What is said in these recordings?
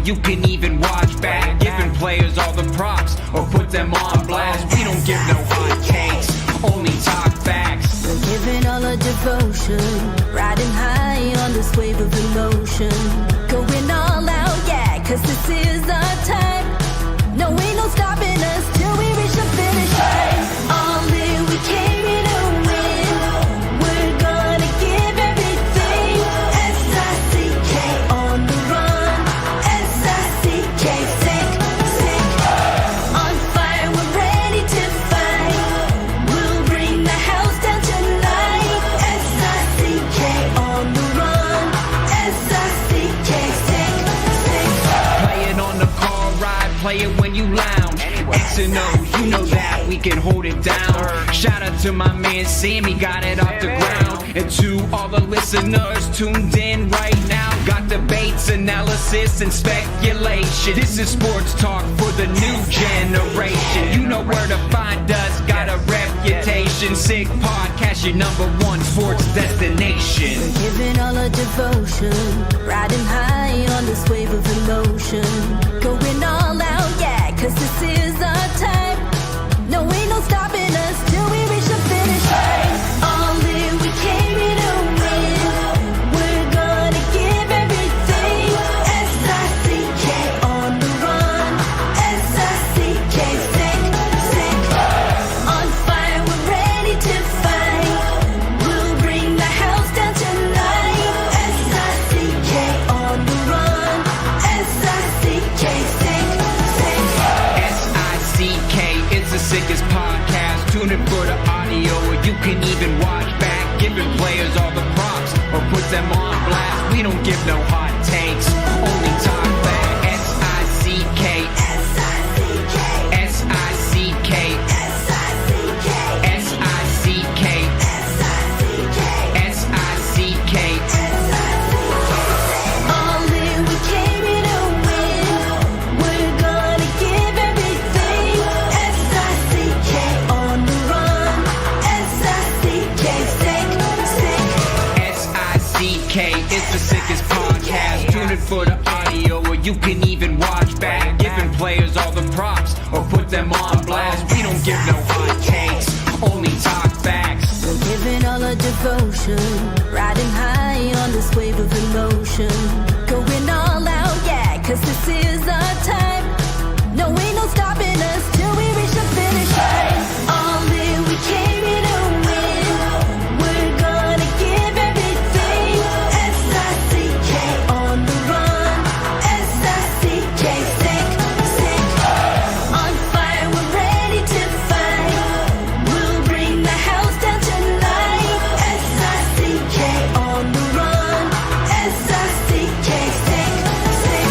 you can even watch back. Giving players all the props or put them on blast. We don't give no hot takes, only talk facts. We're giving all our devotion, riding high on this wave of emotion. Going all out, yeah, cause this is our time. No, ain't no stopping us till we reach the finish line. All in, we came here to win. We're gonna give everything. S-I-C-K on the run. S-I-C-K, sick, sick. On fire, we're ready to fight. We'll bring the house down tonight. S-I-C-K on the run. S-I-C-K, sick, sick. Playing on the car ride, play it when you lounge. X and O, you know that we can hold it down. Shout out to my man Sammy, got it off the ground. And to all the listeners tuned in right now, got debates, analysis, and speculation. This is sports talk for the new generation. You know where to find us, got a reputation. Sick Podcast, your #1 sports destination. We're giving all our devotion, riding high on this wave of emotion. Going all out, yeah, cause this is our time. No, ain't no stopping us till we reach the finish line. All in, we came here to win. We're gonna give everything. S-I-C-K on the run. S-I-C-K, sick, sick. On fire, we're ready to fight. We'll bring the house down tonight. S-I-C-K on the run. S-I-C-K, sick, sick. S-I-C-K, it's the sickest podcast. Tune in for the audio, or you can even watch back. Giving players all the props or put them on blast. We don't give no hot takes, only talk back. S-I-C-K, S-I-C-K, S-I-C-K, S-I-C-K, S-I-C-K, S-I-C-K, S-I-C-K. All in, we came here to win. We're gonna give everything. S-I-C-K on the run. S-I-C-K, sick, sick. S-I-C-K, it's the sickest podcast. Tune in for the audio, or you can even watch back. Giving players all the props or put them on blast. We don't give no hot takes, only talk facts. We're giving all our devotion, riding high on this wave of emotion. Going all out, yeah, cause this is our time. No, ain't no stopping us till we reach the finish line. All in, we came here to win. We're gonna give everything. S-I-C-K on the run. S-I-C-K, sick, sick. On fire, we're ready to fight. We'll bring the house down tonight. S-I-C-K on the run. S-I-C-K, sick, sick.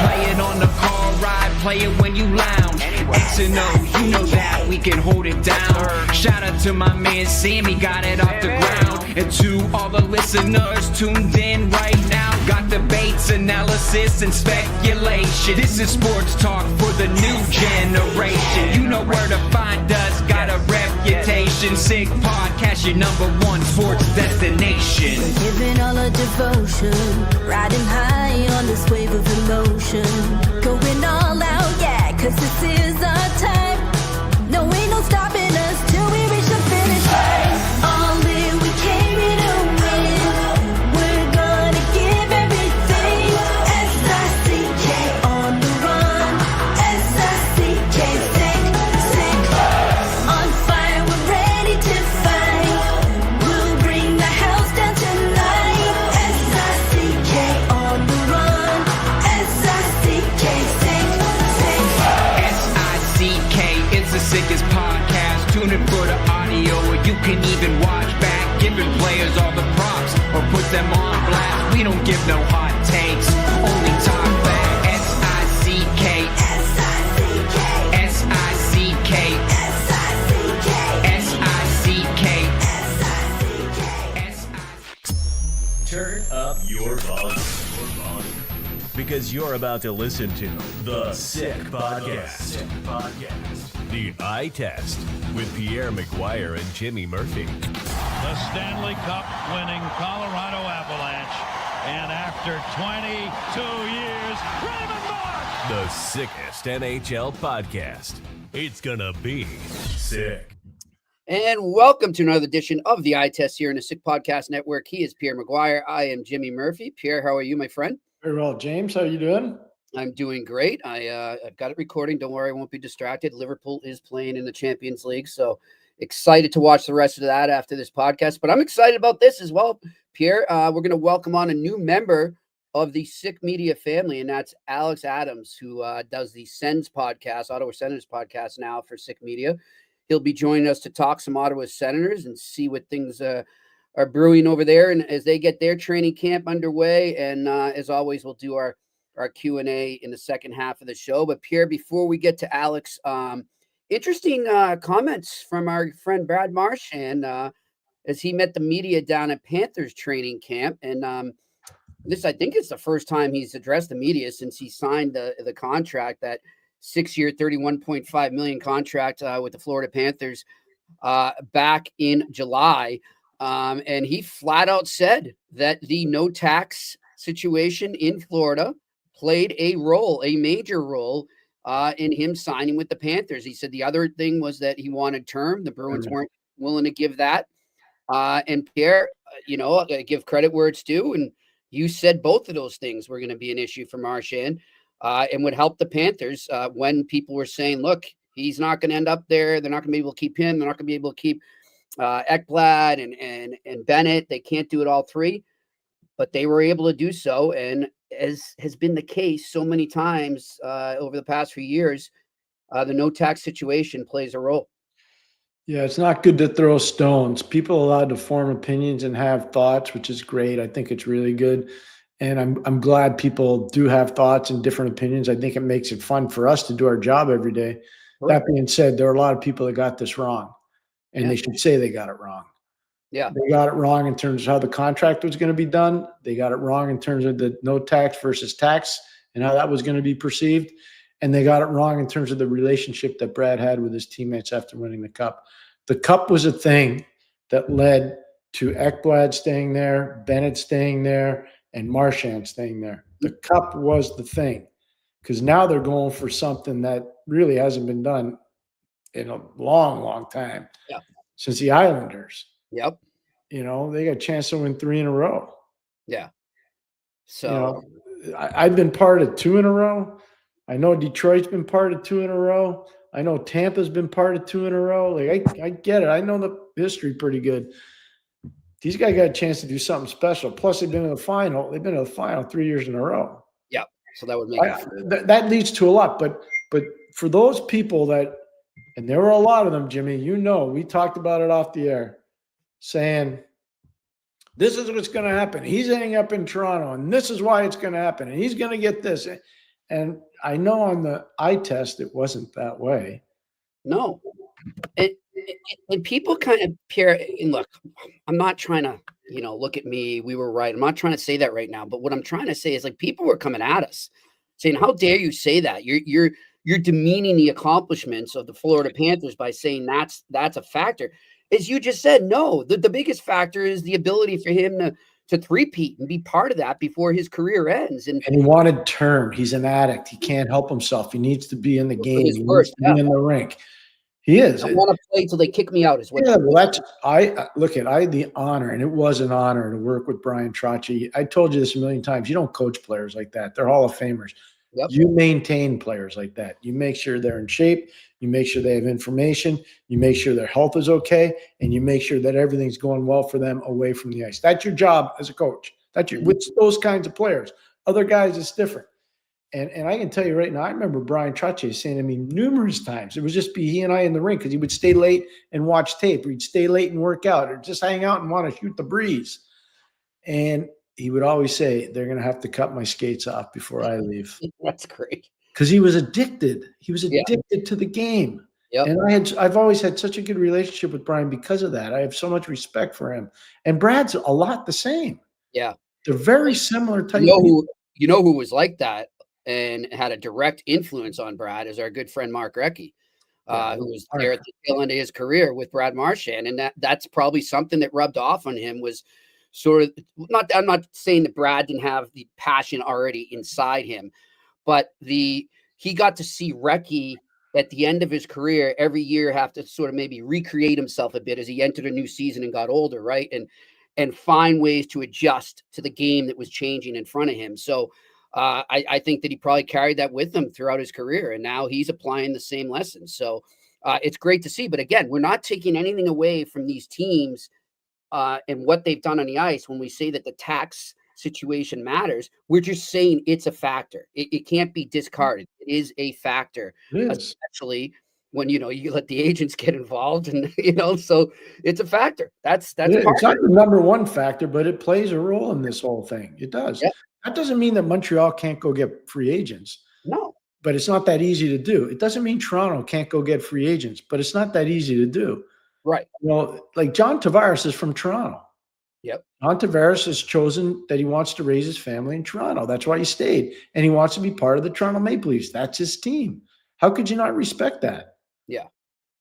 Playing on the car ride, play it when you lounge. X and O, you know that we can hold it down. Shout out to my man Sammy, got it off the ground. And to all the listeners tuned in right now, got debates, analysis, and speculation. This is sports talk for the new generation. You know where to find us, got a reputation. Sick Podcast, your #1 sports destination. We're giving all our devotion, riding high on this wave of emotion. Going all out, yeah, cause this is our time. No, ain't no stopping us till we reach the finish line. All in, we came here to win. We're gonna give everything. S-I-C-K on the run. S-I-C-K, sick, sick. On fire, we're ready to fight. We'll bring the house down tonight. S-I-C-K on the run. S-I-C-K, sick, sick. S-I-C-K, it's the sickest podcast. Tune in for the audio, or you can even watch back. Giving players all the props or put them on blast. We don't give no hot takes, only talk back. S-I-C-K, S-I-C-K, S-I-C-K, S-I-C-K, S-I-C-K, S-I-C-K. Turn up your volume. Because you're about to listen to The Sick Podcast. The Eye Test with Pierre, McGuire, and Jimmy Murphy. The Stanley Cup winning Colorado Avalanche. And after 22 years, Raymond Moore The sickest NHL podcast. It's gonna be sick. And welcome to another edition of the Eye Test here in the Sick Podcast Network. He is Pierre McGuire. I am Jimmy Murphy. Pierre, how are you, my friend? Very well, James. How are you doing? I'm doing great. I've got it recording. Don't worry, I won't be distracted. Liverpool is playing in the Champions League, so excited to watch the rest of that after this podcast. But I'm excited about this as well, Pierre. We're going to welcome on a new member of the Sick Media family, and that's Alex Adams, who does the Sens podcast, Ottawa Senators podcast now for Sick Media. He'll be joining us to talk some Ottawa Senators and see what things are brewing over there, and as they get their training camp underway. And as always, we'll do our Q&A in the second half of the show. But Pierre, before we get to Alex, interesting comments from our friend Brad Marchand as he met the media down at Panthers training camp. And this, I think, is the first time he's addressed the media since he signed the contract, that 6-year, $31.5 million contract with the Florida Panthers back in July. And he flat out said that the no tax situation in Florida played a major role in him signing with the Panthers. He said the other thing was that he wanted term. The Bruins weren't willing to give that. And Pierre, give credit where it's due. And you said both of those things were going to be an issue for Marchand. And would help the Panthers when people were saying, look, he's not going to end up there. They're not going to be able to keep him. They're not going to be able to keep Ekblad and Bennett. They can't do it all three, but they were able to do so. And as has been the case so many times over the past few years, the no tax situation plays a role. Yeah, it's not good to throw stones. People are allowed to form opinions and have thoughts, which is great. I think it's really good. And I'm glad people do have thoughts and different opinions. I think it makes it fun for us to do our job every day. Right. That being said, there are a lot of people that got this wrong, and they should say they got it wrong. Yeah. They got it wrong in terms of how the contract was going to be done. They got it wrong in terms of the no tax versus tax and how that was going to be perceived. And they got it wrong in terms of the relationship that Brad had with his teammates after winning the cup. The cup was a thing that led to Ekblad staying there, Bennett staying there, and Marchand staying there. The cup was the thing, because now they're going for something that really hasn't been done in a long, long time. Yeah. Since the Islanders. Yep. They got a chance to win 3 in a row. Yeah. So I've been part of 2 in a row. I know Detroit's been part of 2 in a row. I know Tampa's been part of 2 in a row. Like I get it. I know the history pretty good. These guys got a chance to do something special. Plus, they've been in the final. They've been in the final 3 years in a row. Yeah, so that would make that leads to a lot. But for those people that, and there were a lot of them, Jimmy. We talked about it off the air, saying this is what's going to happen. He's ending up in Toronto, and this is why it's going to happen, and he's going to get this. And I know on the eye test it wasn't that way. No. And people kind of, Pierre, and look, I'm not trying to, look at me, we were right. I'm not trying to say that right now. But what I'm trying to say is, like, people were coming at us saying, how dare you say that? You're demeaning the accomplishments of the Florida Panthers by saying that's a factor. As you just said, no, the biggest factor is the ability for him to three-peat and be part of that before his career ends. And he wanted term. He's an addict. He can't help himself. He needs to be in the game. He needs to be in the rink. He is. I want to play till they kick me out. Yeah, well, I had the honor, and it was an honor to work with Brian Trotty. I told you this a million times. You don't coach players like that. They're Hall of Famers. Yep. You maintain players like that. You make sure they're in shape. You make sure they have information. You make sure their health is okay, and you make sure that everything's going well for them away from the ice. That's your job as a coach. With those kinds of players. Other guys, it's different. And I can tell you right now, I remember Brian Trotty saying to me numerous times, it would just be he and I in the rink, because he would stay late and watch tape, or he'd stay late and work out, or just hang out and want to shoot the breeze. And he would always say, they're going to have to cut my skates off before I leave. That's great. Because he was addicted. He was addicted to the game. Yep. And I've always had such a good relationship with Brian because of that. I have so much respect for him. And Brad's a lot the same. Yeah. They're very similar type of people. Who was like that and had a direct influence on Brad is our good friend Mark Recchi, who was there at the tail end of his career with Brad Marchand. And that's probably something that rubbed off on him, was sort of I'm not saying that Brad didn't have the passion already inside him, but he got to see Recchi at the end of his career every year have to sort of maybe recreate himself a bit as he entered a new season and got older, right? And find ways to adjust to the game that was changing in front of him. So I think that he probably carried that with him throughout his career, and now he's applying the same lessons. So it's great to see. But again, we're not taking anything away from these teams and what they've done on the ice when we say that the tax situation matters. We're just saying it's a factor. It can't be discarded. It is a factor, It is. especially when you let the agents get involved, and so it's a factor. That's Yeah, part it's of not it. the number one factor, but it plays a role in this whole thing. It does. Yep. That doesn't mean that Montreal can't go get free agents, No, but it's not that easy to do. It doesn't mean Toronto can't go get free agents, but it's not that easy to do. right. Like John Tavares is from Toronto. Yep. John Tavares has chosen that he wants to raise his family in Toronto. That's why he stayed. And he wants to be part of the Toronto Maple Leafs. That's his team. How could you not respect that? Yeah.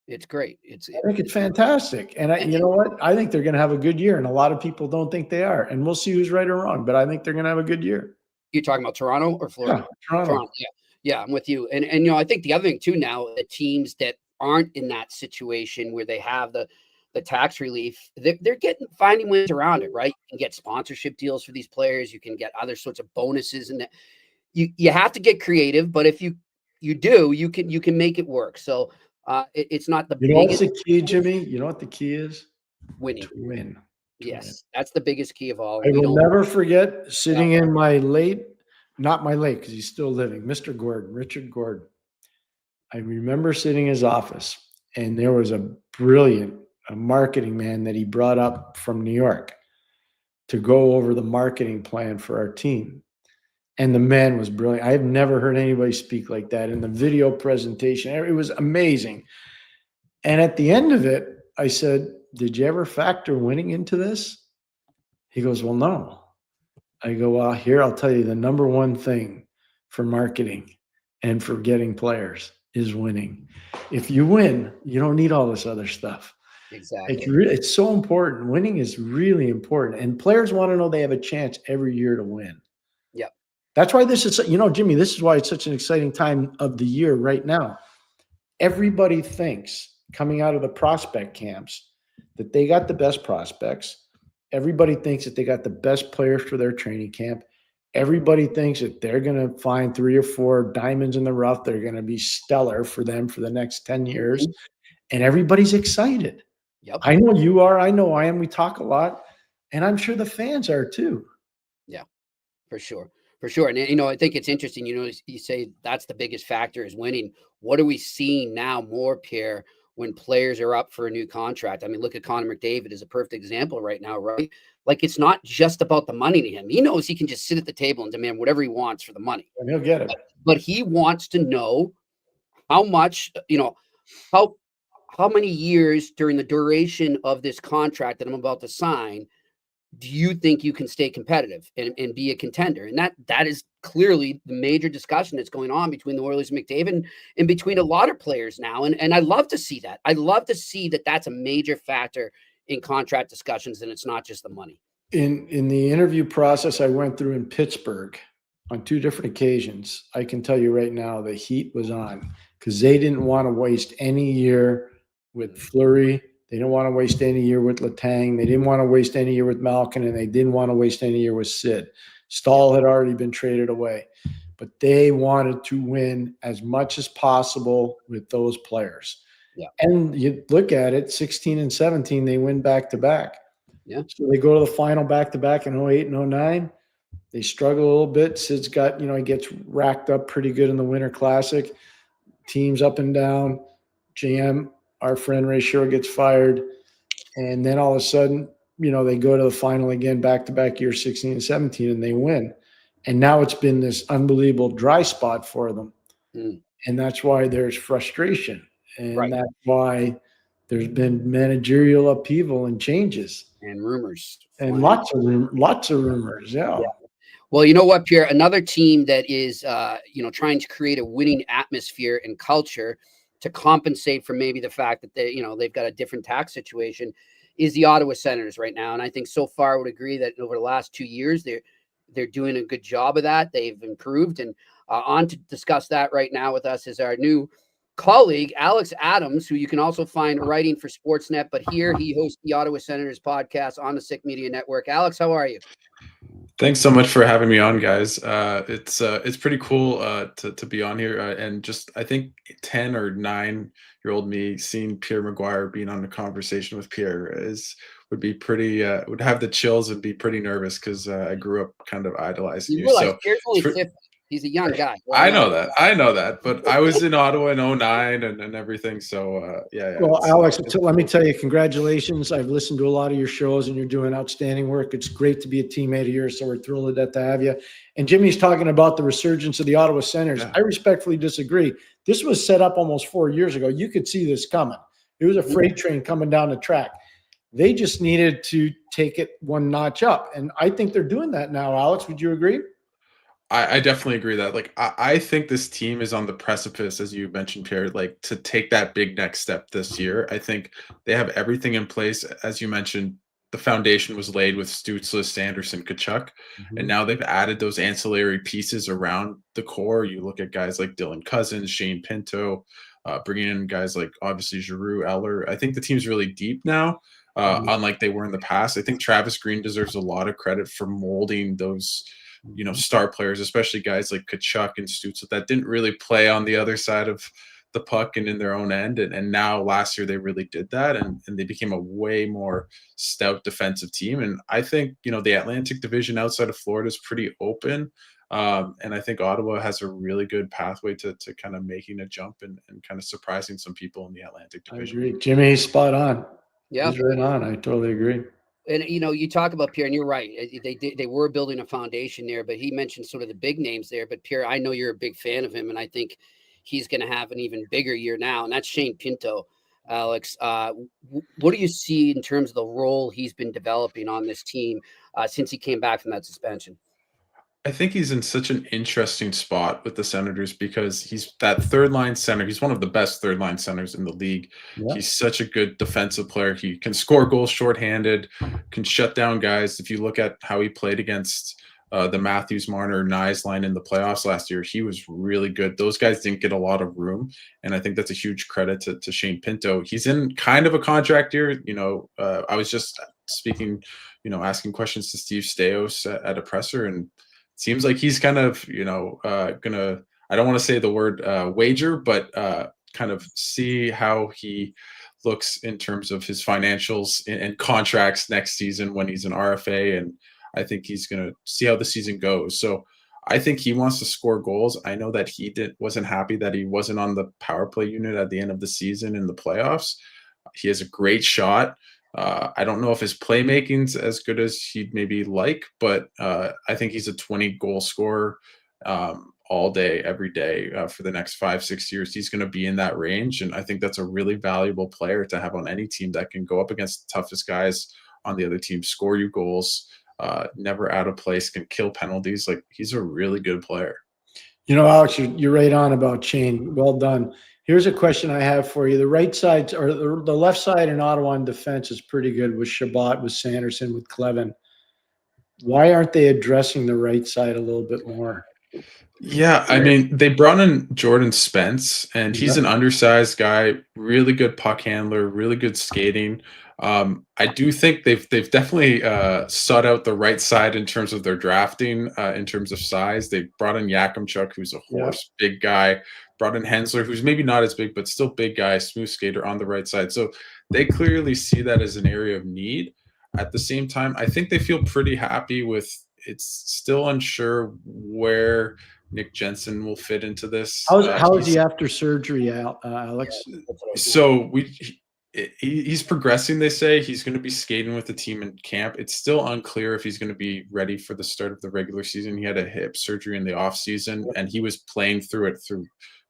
It's great. I think it's fantastic. And you know what? I think they're going to have a good year. And a lot of people don't think they are. And we'll see who's right or wrong. But I think they're going to have a good year. You're talking about Toronto or Florida? Yeah, Toronto. Yeah. Yeah, I'm with you. And I think the other thing too now, the teams that aren't in that situation where they have the tax relief, they're finding ways around it, right? You can get sponsorship deals for these players. You can get other sorts of bonuses, and that you have to get creative. But if you do, you can make it work. So it's not the What's biggest the key, Jimmy? You know what the key is? winning. To win. Yes, that's the biggest key of all. I will never forget sitting in not my late, because he's still living, Mr. Gordon, Richard Gordon. I remember sitting in his office, and there was a brilliant marketing man that he brought up from New York to go over the marketing plan for our team. And the man was brilliant. I have never heard anybody speak like that in the video presentation. It was amazing. And at the end of it, I said, "Did you ever factor winning into this?" He goes, "Well, no." I go, "Well, here, I'll tell you the number one thing for marketing and for getting players is winning. If you win, you don't need all this other stuff." Exactly. It's so important. Winning is really important. And players want to know they have a chance every year to win. Yep. That's why this is, Jimmy, this is why it's such an exciting time of the year right now. Everybody thinks coming out of the prospect camps that they got the best prospects. Everybody thinks that they got the best players for their training camp. Everybody thinks that they're going to find 3 or 4 diamonds in the rough. They're going to be stellar for them for the next 10 years. And everybody's excited. Yep. I know you are. I know I am. We talk a lot. And I'm sure the fans are too. Yeah, for sure. For sure. And, I think it's interesting, you say that's the biggest factor is winning. What are we seeing now more, Pierre, when players are up for a new contract? I mean, look at Connor McDavid as a perfect example right now, right? Like, it's not just about the money to him. He knows he can just sit at the table and demand whatever he wants for the money. And he'll get it. But he wants to know how much, how many years during the duration of this contract that I'm about to sign do you think you can stay competitive and be a contender? And that is clearly the major discussion that's going on between the Oilers and McDavid and between a lot of players now. And I love to see that. I love to see that that's a major factor in contract discussions, and it's not just the money. In the interview process I went through in Pittsburgh on 2 different occasions, I can tell you right now the heat was on because they didn't want to waste any year with Fleury. They didn't want to waste any year with Letang. They didn't want to waste any year with Malkin, and they didn't want to waste any year with Sid. Stahl had already been traded away. But they wanted to win as much as possible with those players. Yeah. And you look at it, 16 and 17, they win back-to-back. Yeah. So they go to the final back-to-back in 08 and 09. They struggle a little bit. Sid's got, he gets racked up pretty good in the Winter Classic. Teams up and down. GM, our friend Ray Shore, gets fired. And then all of a sudden, they go to the final again, back-to-back year 16 and 17, and they win. And now it's been this unbelievable dry spot for them. Mm. And that's why there's frustration. And Right. that's why there's been managerial upheaval and changes. And rumors. And lots of rumors, yeah. Well, you know what, Pierre? Another team that is, trying to create a winning atmosphere and culture to compensate for maybe the fact that they've got a different tax situation is the Ottawa Senators right now. And I think so far I would agree that over the last 2 years, they're doing a good job of that. They've improved. And On to discuss that right now with us is our new colleague, Alex Adams, who you can also find writing for Sportsnet, but here he hosts the Ottawa Senators podcast on the Sick Media Network. Alex, how are you? Thanks so much for having me on, guys. It's pretty cool to be on here, and just I think 10 or 9-year-old me seeing Pierre McGuire being on a conversation with Pierre would be pretty would have the chills and be pretty nervous because I grew up kind of idolizing You you. realize So Pierre's only it's 50. He's a young guy. I know that, but I was in Ottawa in 09 and everything. So yeah. Well, Alex, let me tell you, congratulations. I've listened to a lot of your shows and you're doing outstanding work. It's great to be a teammate of yours. So we're thrilled to have you. And Jimmy's talking about the resurgence of the Ottawa Senators. Yeah. I respectfully disagree. This was set up almost 4 years ago. You could see this coming. It was a freight train coming down the track. They just needed to take it one notch up. And I think they're doing that now. Alex, would you agree? I definitely agree that I think this team is on the precipice, as you mentioned, Pierre, to take that big next step this year. I think they have everything in place. As you mentioned, the foundation was laid with Stützle, Sanderson, Tkachuk, and now they've added those ancillary pieces around the core. You look at guys like Dylan Cousins, Shane Pinto, bringing in guys like obviously Giroux, Eller. I think the team's really deep now, unlike they were in the past. I think Travis Green deserves a lot of credit for molding those star players, especially guys like Tkachuk and Stützle that didn't really play on the other side of the puck and in their own end. And now last year they really did that and they became a way more stout defensive team. And I think, the Atlantic Division outside of Florida is pretty open. And I think Ottawa has a really good pathway to kind of making a jump and kind of surprising some people in the Atlantic Division. I agree. Jimmy's spot on. Yeah. He's right on. I totally agree. And, you talk about Pierre, and you're right. They were building a foundation there, but he mentioned sort of the big names there. But Pierre, I know you're a big fan of him, and I think he's going to have an even bigger year now, and that's Shane Pinto. Alex, what do you see in terms of the role he's been developing on this team since he came back from that suspension? I think he's in such an interesting spot with the Senators because he's that third line center. He's one of the best third line centers in the league. Yeah. He's such a good defensive player. He can score goals shorthanded, can shut down guys. If you look at how he played against the Matthews, Marner, Nyes line in the playoffs last year, he was really good. Those guys didn't get a lot of room, and I think that's a huge credit to Shane Pinto. He's in kind of a contract year. I was just speaking, asking questions to Steve Staios at a presser, and seems like he's kind of, gonna, I don't want to say the word wager, but kind of see how he looks in terms of his financials and contracts next season when he's an RFA. And I think he's going to see how the season goes. So I think he wants to score goals. I know that he wasn't happy that he wasn't on the power play unit at the end of the season in the playoffs. He has a great shot. I don't know if his playmaking's as good as he'd maybe like, but I think he's a 20-goal scorer all day, every day for the next 5-6 years. He's going to be in that range, and I think that's a really valuable player to have on any team that can go up against the toughest guys on the other team, score you goals, never out of place, can kill penalties. He's a really good player. Alex, you're right on about Shane. Well done. Here's a question I have for you. The right side or the left side in Ottawa in defense is pretty good with Shabbat, with Sanderson, with Clevin. Why aren't they addressing the right side a little bit more? Yeah, I mean, they brought in Jordan Spence, and he's an undersized guy, really good puck handler, really good skating. I do think they've definitely sought out the right side in terms of their drafting, in terms of size. They brought in Yakimchuk, who's a horse, big guy. Brought in Hensler, who's maybe not as big, but still big guy, smooth skater on the right side. So they clearly see that as an area of need. At the same time, I think they feel pretty happy with it's still unsure where Nick Jensen will fit into this. How is he after surgery, Alex? So he's progressing, they say. He's going to be skating with the team in camp. It's still unclear if he's going to be ready for the start of the regular season. He had a hip surgery in the offseason, and he was playing through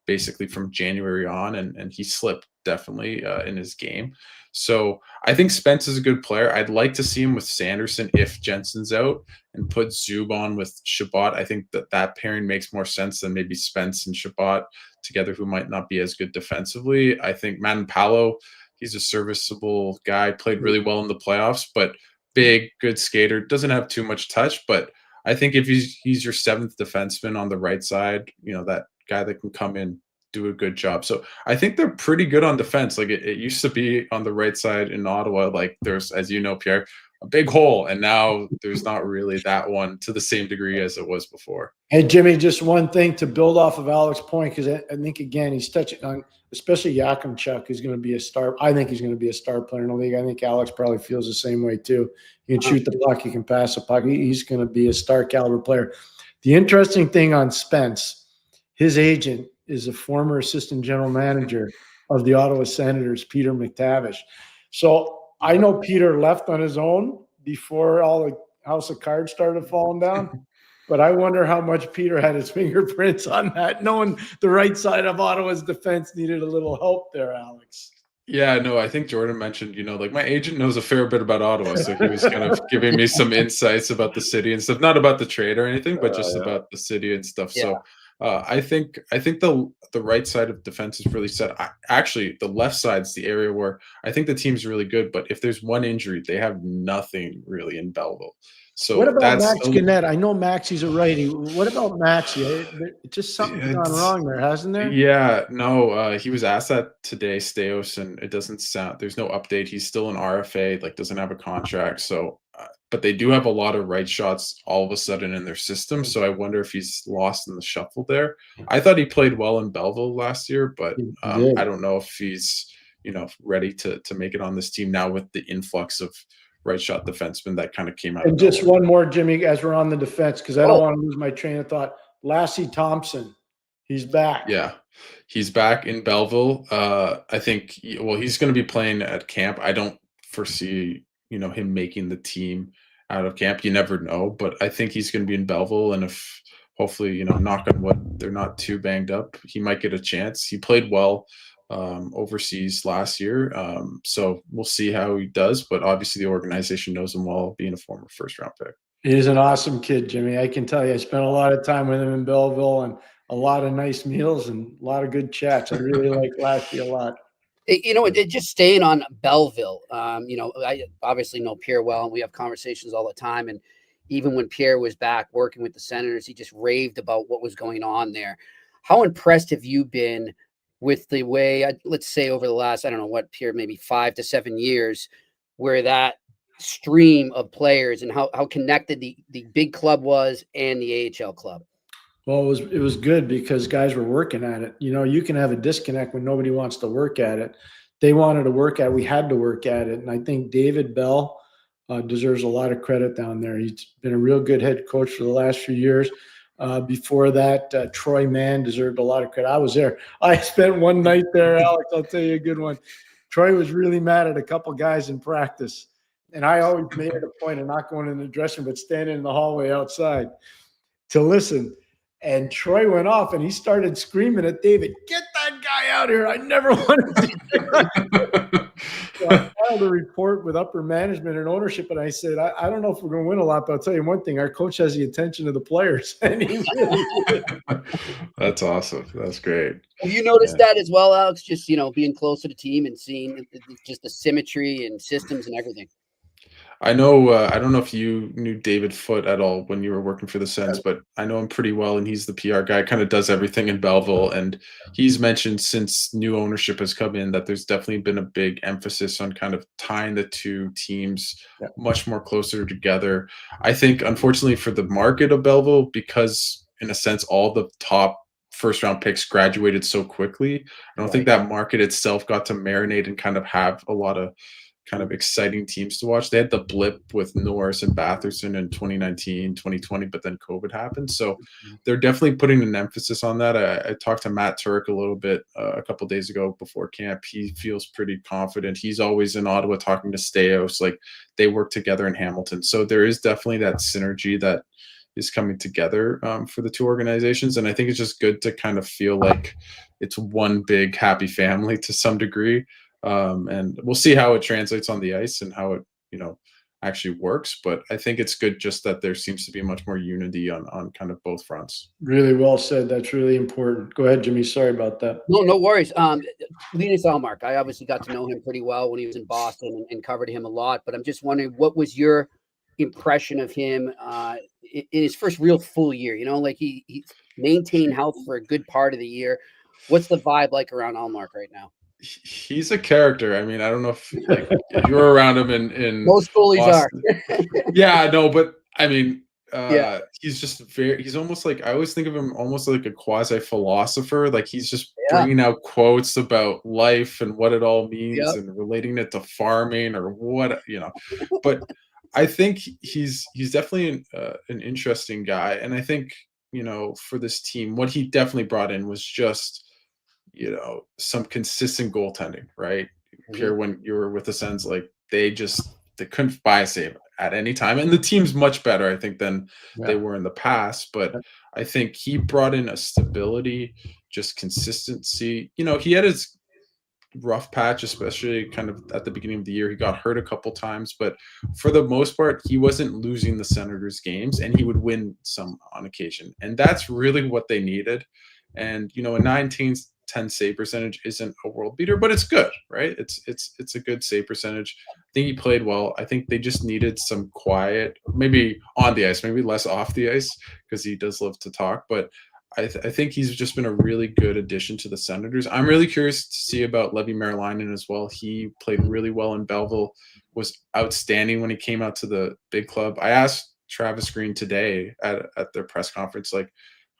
basically from January on, and he slipped definitely in his game. So I think Spence is a good player. I'd like to see him with Sanderson if Jensen's out and put Zub on with Shabbat. I think that pairing makes more sense than maybe Spence and Shabbat together, who might not be as good defensively. I think Manpalo, he's a serviceable guy, played really well in the playoffs, but big, good skater, doesn't have too much touch, but I think if he's your seventh defenseman on the right side, that guy that can come in, do a good job. So I think they're pretty good on defense. Like it used to be on the right side in Ottawa, like there's, as you know, Pierre, a big hole, and now there's not really that one to the same degree as it was before. Hey, Jimmy, just one thing to build off of Alex's point, because I think, again, he's touching on, especially Yakimchuk is going to be a star. I think he's going to be a star player in the league. I think Alex probably feels the same way too. He can shoot the puck. He can pass the puck. He's going to be a star caliber player. The interesting thing on Spence, his agent is a former assistant general manager of the Ottawa Senators, Peter McTavish. So I know Peter left on his own before all the house of cards started falling down, but I wonder how much Peter had his fingerprints on that, knowing the right side of Ottawa's defense needed a little help there, Alex. Yeah, no, I think Jordan mentioned, like my agent knows a fair bit about Ottawa, so he was kind of giving me some insights about the city and stuff, not about the trade or anything, but just about the city and stuff. Yeah. So I think the right side of defense is really set. Actually, the left side's the area where I think the team's really good, but if there's one injury, they have nothing really in Belleville. So what about Max Gannett? I know Maxie's a righty. What about Maxie? Just something's gone wrong there, hasn't there? Yeah, no. He was asked that today, Steos, and it doesn't sound. There's no update. He's still an RFA, like doesn't have a contract. So, but they do have a lot of right shots all of a sudden in their system. So I wonder if he's lost in the shuffle there. I thought he played well in Belleville last year, but I don't know if he's ready to make it on this team now with the influx of right shot defenseman that kind of came out. And just one more, Jimmy, as we're on the defense, because I don't want to lose my train of thought. Lassie Thompson, he's back. Yeah, he's back in Belleville. I think, he's going to be playing at camp. I don't foresee, him making the team out of camp. You never know, but I think he's going to be in Belleville. And if hopefully, knock on wood, they're not too banged up, he might get a chance. He played well overseas last year. So we'll see how he does, but obviously the organization knows him well, being a former first-round pick. He's an awesome kid, Jimmy. I can tell you, I spent a lot of time with him in Belleville and a lot of nice meals and a lot of good chats. I really like Lassie a lot. Just staying on Belleville, I obviously know Pierre well, and we have conversations all the time. And even when Pierre was back working with the Senators, he just raved about what was going on there. How impressed have you been with the way, let's say over the last, I don't know what, Pierre, maybe 5 to 7 years, where that stream of players and how connected the big club was and the AHL club? Well, it was good because guys were working at it. You can have a disconnect when nobody wants to work at it. They wanted to work at it. We had to work at it. And I think David Bell deserves a lot of credit down there. He's been a real good head coach for the last few years. Before that, Troy Mann deserved a lot of credit. I was there. I spent one night there, Alex. I'll tell you a good one. Troy was really mad at a couple guys in practice. And I always made it a point of not going in the dressing room, but standing in the hallway outside to listen. And Troy went off and he started screaming at David, "Get that guy out here. I never want to see him." So I filed a report with upper management and ownership, and I said, I don't know if we're going to win a lot, but I'll tell you one thing, our coach has the attention of the players. And he really did. That's awesome. That's great. Have you noticed that as well, Alex? Just, being close to the team and seeing just the symmetry and systems and everything. I know, I don't know if you knew David Foote at all when you were working for the Sens, but I know him pretty well, and he's the PR guy, kind of does everything in Belleville. And he's mentioned since new ownership has come in that there's definitely been a big emphasis on kind of tying the two teams much more closer together. I think, unfortunately, for the market of Belleville, because in a sense, all the top first-round picks graduated so quickly, I don't think that market itself got to marinate and kind of have a lot of kind of exciting teams to watch. They had the blip with Norris and Batherson in 2019, 2020, but then COVID happened. So they're definitely putting an emphasis on that. I talked to Matt Turk a little bit a couple of days ago before camp. He feels pretty confident. He's always in Ottawa talking to Steos. Like, they work together in Hamilton. So there is definitely that synergy that is coming together for the two organizations. And I think it's just good to kind of feel like it's one big happy family to some degree. And we'll see how it translates on the ice and how it, actually works. But I think it's good just that there seems to be much more unity on kind of both fronts. Really well said. That's really important. Go ahead, Jimmy. Sorry about that. No worries. Linus Ullmark, I obviously got to know him pretty well when he was in Boston and covered him a lot. But I'm just wondering, what was your impression of him in his first real full year? You know, like he maintained health for a good part of the year. What's the vibe like around Ullmark right now? He's a character. I mean, I don't know if if you were around him in Most goalies Boston. are. Yeah, no, but I mean, Yeah. he's just he's almost like, I always think of him almost like a quasi philosopher. Like he's just Yeah. bringing out quotes about life and what it all means Yep. and relating it to farming or what, but I think he's definitely an interesting guy. And I think, for this team, what he definitely brought in was just, some consistent goaltending, right? Pierre, when you were with the Sens, like they couldn't buy a save at any time. And the team's much better, I think, than they were in the past. But I think he brought in a stability, just consistency. He had his rough patch, especially kind of at the beginning of the year. He got hurt a couple times, but for the most part, he wasn't losing the Senators games, and he would win some on occasion. And that's really what they needed. And, a 19-10 save percentage isn't a world beater, but it's good, right? It's a good save percentage. I think he played well. I think they just needed some quiet, maybe on the ice, maybe less off the ice, because he does love to talk. But I think he's just been a really good addition to the Senators. I'm really curious to see about Levi Merlainen as well. He played really well in Belleville, was outstanding when he came out to the big club. I asked Travis Green today at their press conference, like,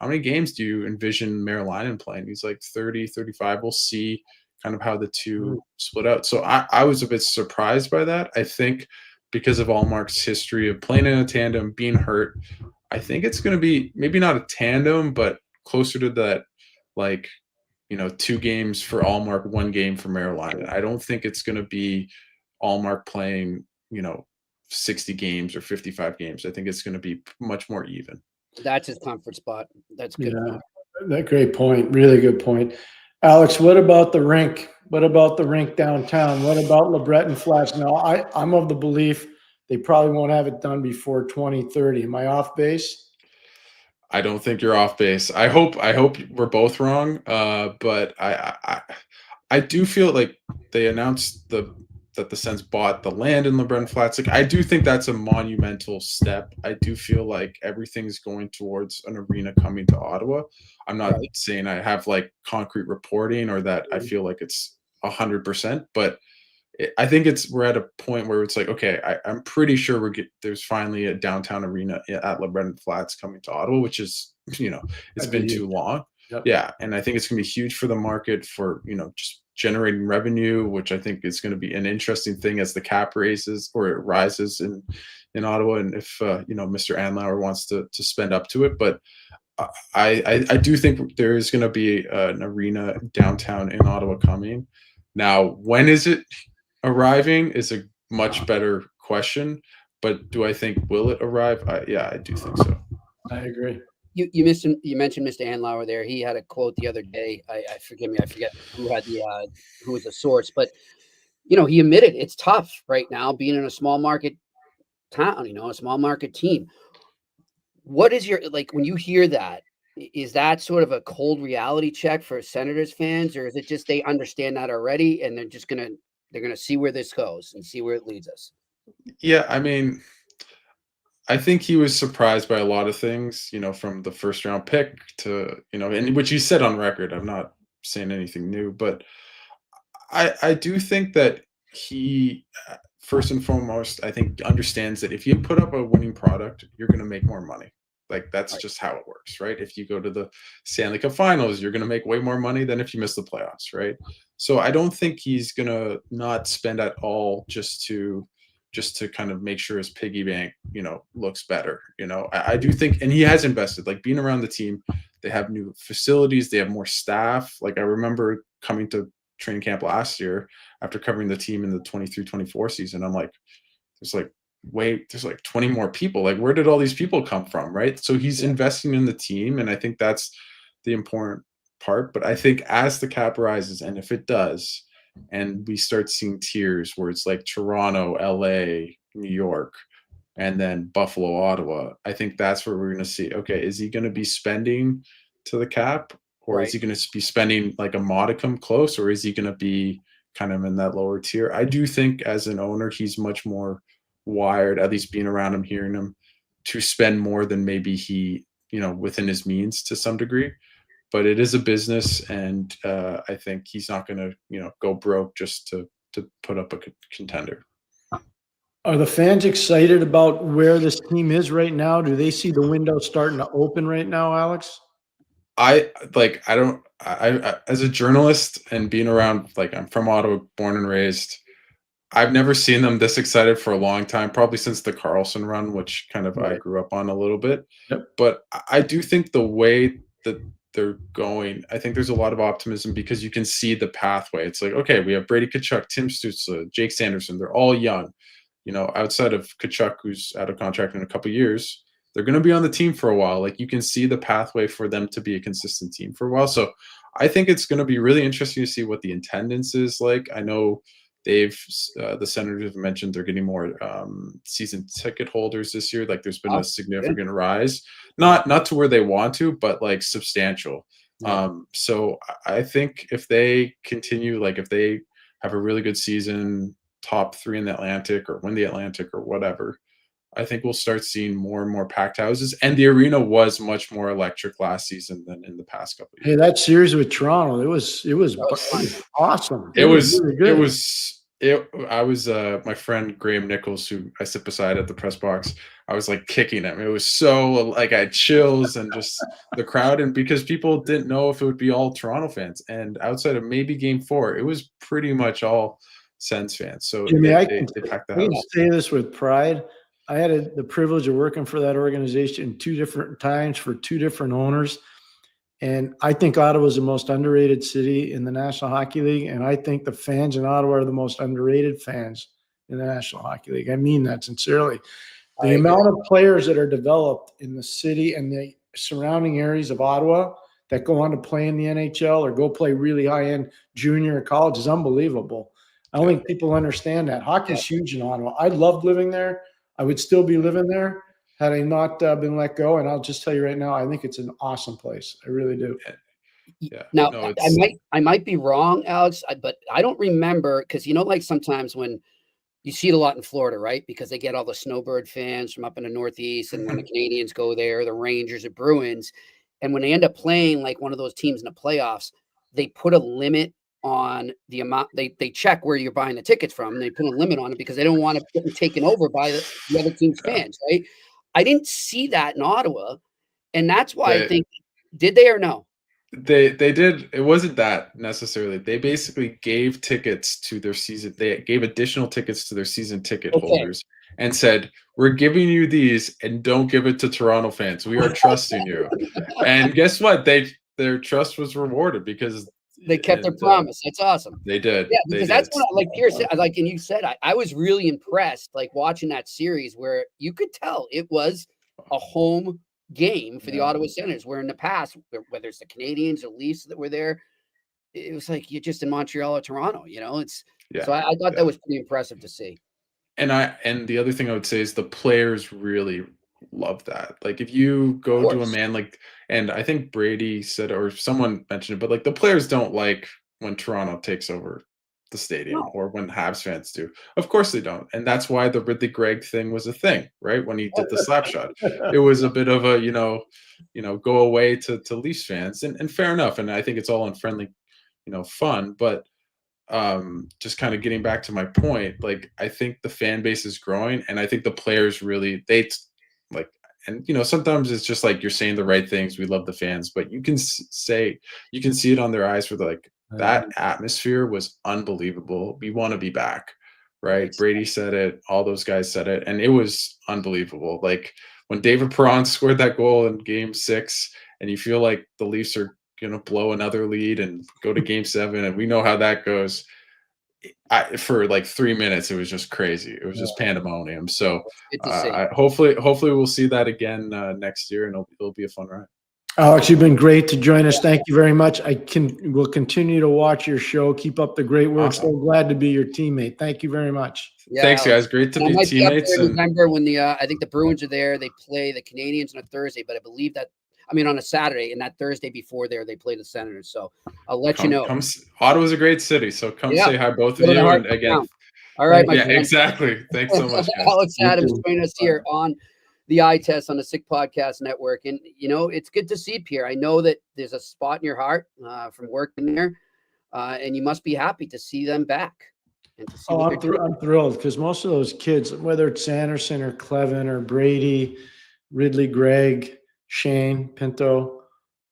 how many games do you envision Merlainen playing? He's like 30, 35. We'll see kind of how the two split out. So I was a bit surprised by that. I think because of Ullmark's history of playing in a tandem, being hurt, I think it's going to be maybe not a tandem, but closer to that, 2 games for Ullmark, 1 game for Merlainen. I don't think it's going to be Ullmark playing, 60 games or 55 games. I think it's going to be much more even. That's his comfort spot. That's good. Yeah, that great point. Really good point. Alex, what about the rink? What about the rink downtown? What about LeBreton Flats? Now, I'm of the belief they probably won't have it done before 2030. Am I off base? I don't think you're off base. I hope we're both wrong. But I do feel like they announced that the Sens bought the land in LeBreton Flats. Like, I do think that's a monumental step. I do feel like everything's going towards an arena coming to Ottawa. I'm not saying I have concrete reporting or that I feel like it's 100%, but I think we're at a point where it's like, okay, I'm pretty sure there's finally a downtown arena at LeBreton Flats coming to Ottawa, which is, it's been too long. Yep. Yeah. And I think it's going to be huge for the market for, just generating revenue, which I think is going to be an interesting thing as the cap rises in Ottawa. And if, Mr. Andlauer wants to spend up to it, but I do think there is going to be an arena downtown in Ottawa coming. Now, when is it arriving is a much better question, but do I think will it arrive? Yeah, I do think so. I agree. You mentioned Mr. Andlauer there. He had a quote the other day. I forget who had who was the source, but he admitted it's tough right now being in a small market town, a small market team. What is your when you hear that? Is that sort of a cold reality check for Senators fans, or is it just they understand that already and they're gonna see where this goes and see where it leads us? Yeah, I mean, I think he was surprised by a lot of things, from the first round pick to, and which he said on record. I'm not saying anything new, but I do think that he, first and foremost, I think understands that if you put up a winning product, you're going to make more money. That's just how it works, right? If you go to the Stanley Cup Finals, you're going to make way more money than if you miss the playoffs, right? So I don't think he's going to not spend at all just to kind of make sure his piggy bank, looks better. I do think, and he has invested, being around the team, they have new facilities, they have more staff. I remember coming to training camp last year after covering the team in the 23-24 season. I'm like, there's 20 more people. Where did all these people come from? Right. So he's investing in the team. And I think that's the important part. But I think as the cap rises, and if it does, and we start seeing tiers where it's like Toronto, LA, New York, and then Buffalo, Ottawa, I think that's where we're going to see, okay, is he going to be spending to the cap, or is he going to be spending a modicum close, or is he going to be kind of in that lower tier? I do think as an owner, he's much more wired, at least being around him, hearing him, to spend more than maybe he, within his means to some degree. But it is a business, and I think he's not going to, go broke just to put up a contender. Are the fans excited about where this team is right now? Do they see the window starting to open right now, Alex? I as a journalist and being around, I'm from Ottawa, born and raised, I've never seen them this excited for a long time, probably since the Carlson run, which kind of I grew up on a little bit. Yep. But I do think the way that they're going, I think there's a lot of optimism because you can see the pathway. It's like, okay, we have Brady Tkachuk, Tim Stützle, Jake Sanderson. They're all young. Outside of Tkachuk, who's out of contract in a couple of years, they're going to be on the team for a while. You can see the pathway for them to be a consistent team for a while. So I think it's going to be really interesting to see what the attendance is like. I know the Senators have mentioned they're getting more season ticket holders this year. There's been a significant rise, not to where they want to, but substantial. Yeah. So I think if they continue, if they have a really good season, top 3 in the Atlantic or win the Atlantic or whatever, I think we'll start seeing more and more packed houses. And the arena was much more electric last season than in the past couple of years. Hey, that series with Toronto, it was awesome. I was my friend Graham Nichols, who I sit beside at the press box. I was kicking him. It was so I had chills, and just the crowd, and because people didn't know if it would be all Toronto fans, and outside of maybe Game 4, it was pretty much all Sens fans. So Jimmy, they packed the house. I can say this with pride. I had the privilege of working for that organization 2 different times for 2 different owners. And I think Ottawa is the most underrated city in the National Hockey League. And I think the fans in Ottawa are the most underrated fans in the National Hockey League. I mean that sincerely. The amount of players that are developed in the city and the surrounding areas of Ottawa that go on to play in the NHL or go play really high-end junior or college is unbelievable. I don't think people understand that. Hockey is huge in Ottawa. I loved living there. I would still be living there had I not been let go. And I'll just tell you right now, I think it's an awesome place. I really do. Yeah. Now, I might be wrong, Alex, but I don't remember, because sometimes when you see it a lot in Florida, right? Because they get all the snowbird fans from up in the Northeast, and when the Canadians go there, the Rangers, the Bruins, and when they end up playing one of those teams in the playoffs, they put a limit on the amount they check where you're buying the tickets from, and they put a limit on it because they don't want to get taken over by the other team's fans, right? I didn't see that in Ottawa, and that's why I think, did they or no? They did. It wasn't that necessarily. They basically gave tickets to their season. They gave additional tickets to their season ticket holders and said, "We're giving you these, and don't give it to Toronto fans. We are trusting you." And guess what? Their trust was rewarded because they kept their promise. That's awesome. They did. Yeah, because that's what Pierre said. And you said, I was really impressed, watching that series where you could tell it was a home game for the Ottawa Senators, where in the past, whether it's the Canadians or Leafs that were there, it was you're just in Montreal or Toronto. So I thought that was pretty impressive to see. And the other thing I would say is the players really love that. If you go to a man and I think Brady said, or someone mentioned it, but the players don't like when Toronto takes over the stadium or when Habs fans do. Of course they don't. And that's why the Ridley Gregg thing was a thing, right? When he did the slap shot, it was a bit of a, go away to Leafs fans, and fair enough. And I think it's all in friendly, fun, but just kind of getting back to my point, I think the fan base is growing, and I think the players really, and sometimes it's just you're saying the right things. We love the fans, but you can see it on their eyes where that atmosphere was unbelievable. We want to be back, right? Brady said it, all those guys said it, and it was unbelievable. When David Perron scored that goal in Game 6, and you feel like the Leafs are going to blow another lead and go to Game 7, and we know how that goes. For 3 minutes, it was just crazy. It was just pandemonium. So hopefully we'll see that again next year, and it'll be a fun ride. Alex, you've been great to join us. Thank you very much. We'll continue to watch your show. Keep up the great work. Awesome. So glad to be your teammate. Thank you very much. Yeah, thanks, guys. Great to be teammates. Remember when I think the Bruins are there, they play the Canadians on a Thursday, but I believe that, on a Saturday, and that Thursday before they play the Senators. So I'll let you know. Ottawa's a great city, so come say hi, both of you. And again, All right, my Yeah, friend. exactly. Thanks so much, guys. Alex You Adams too. joining us here on the Eye Test on the Sick Podcast Network. And, it's good to see Pierre. I know that there's a spot in your heart from working there, and you must be happy to see them back and to see what they're doing. I'm thrilled because most of those kids, whether it's Sanderson or Clevin or Brady, Ridley, Gregg, Shane, Pinto,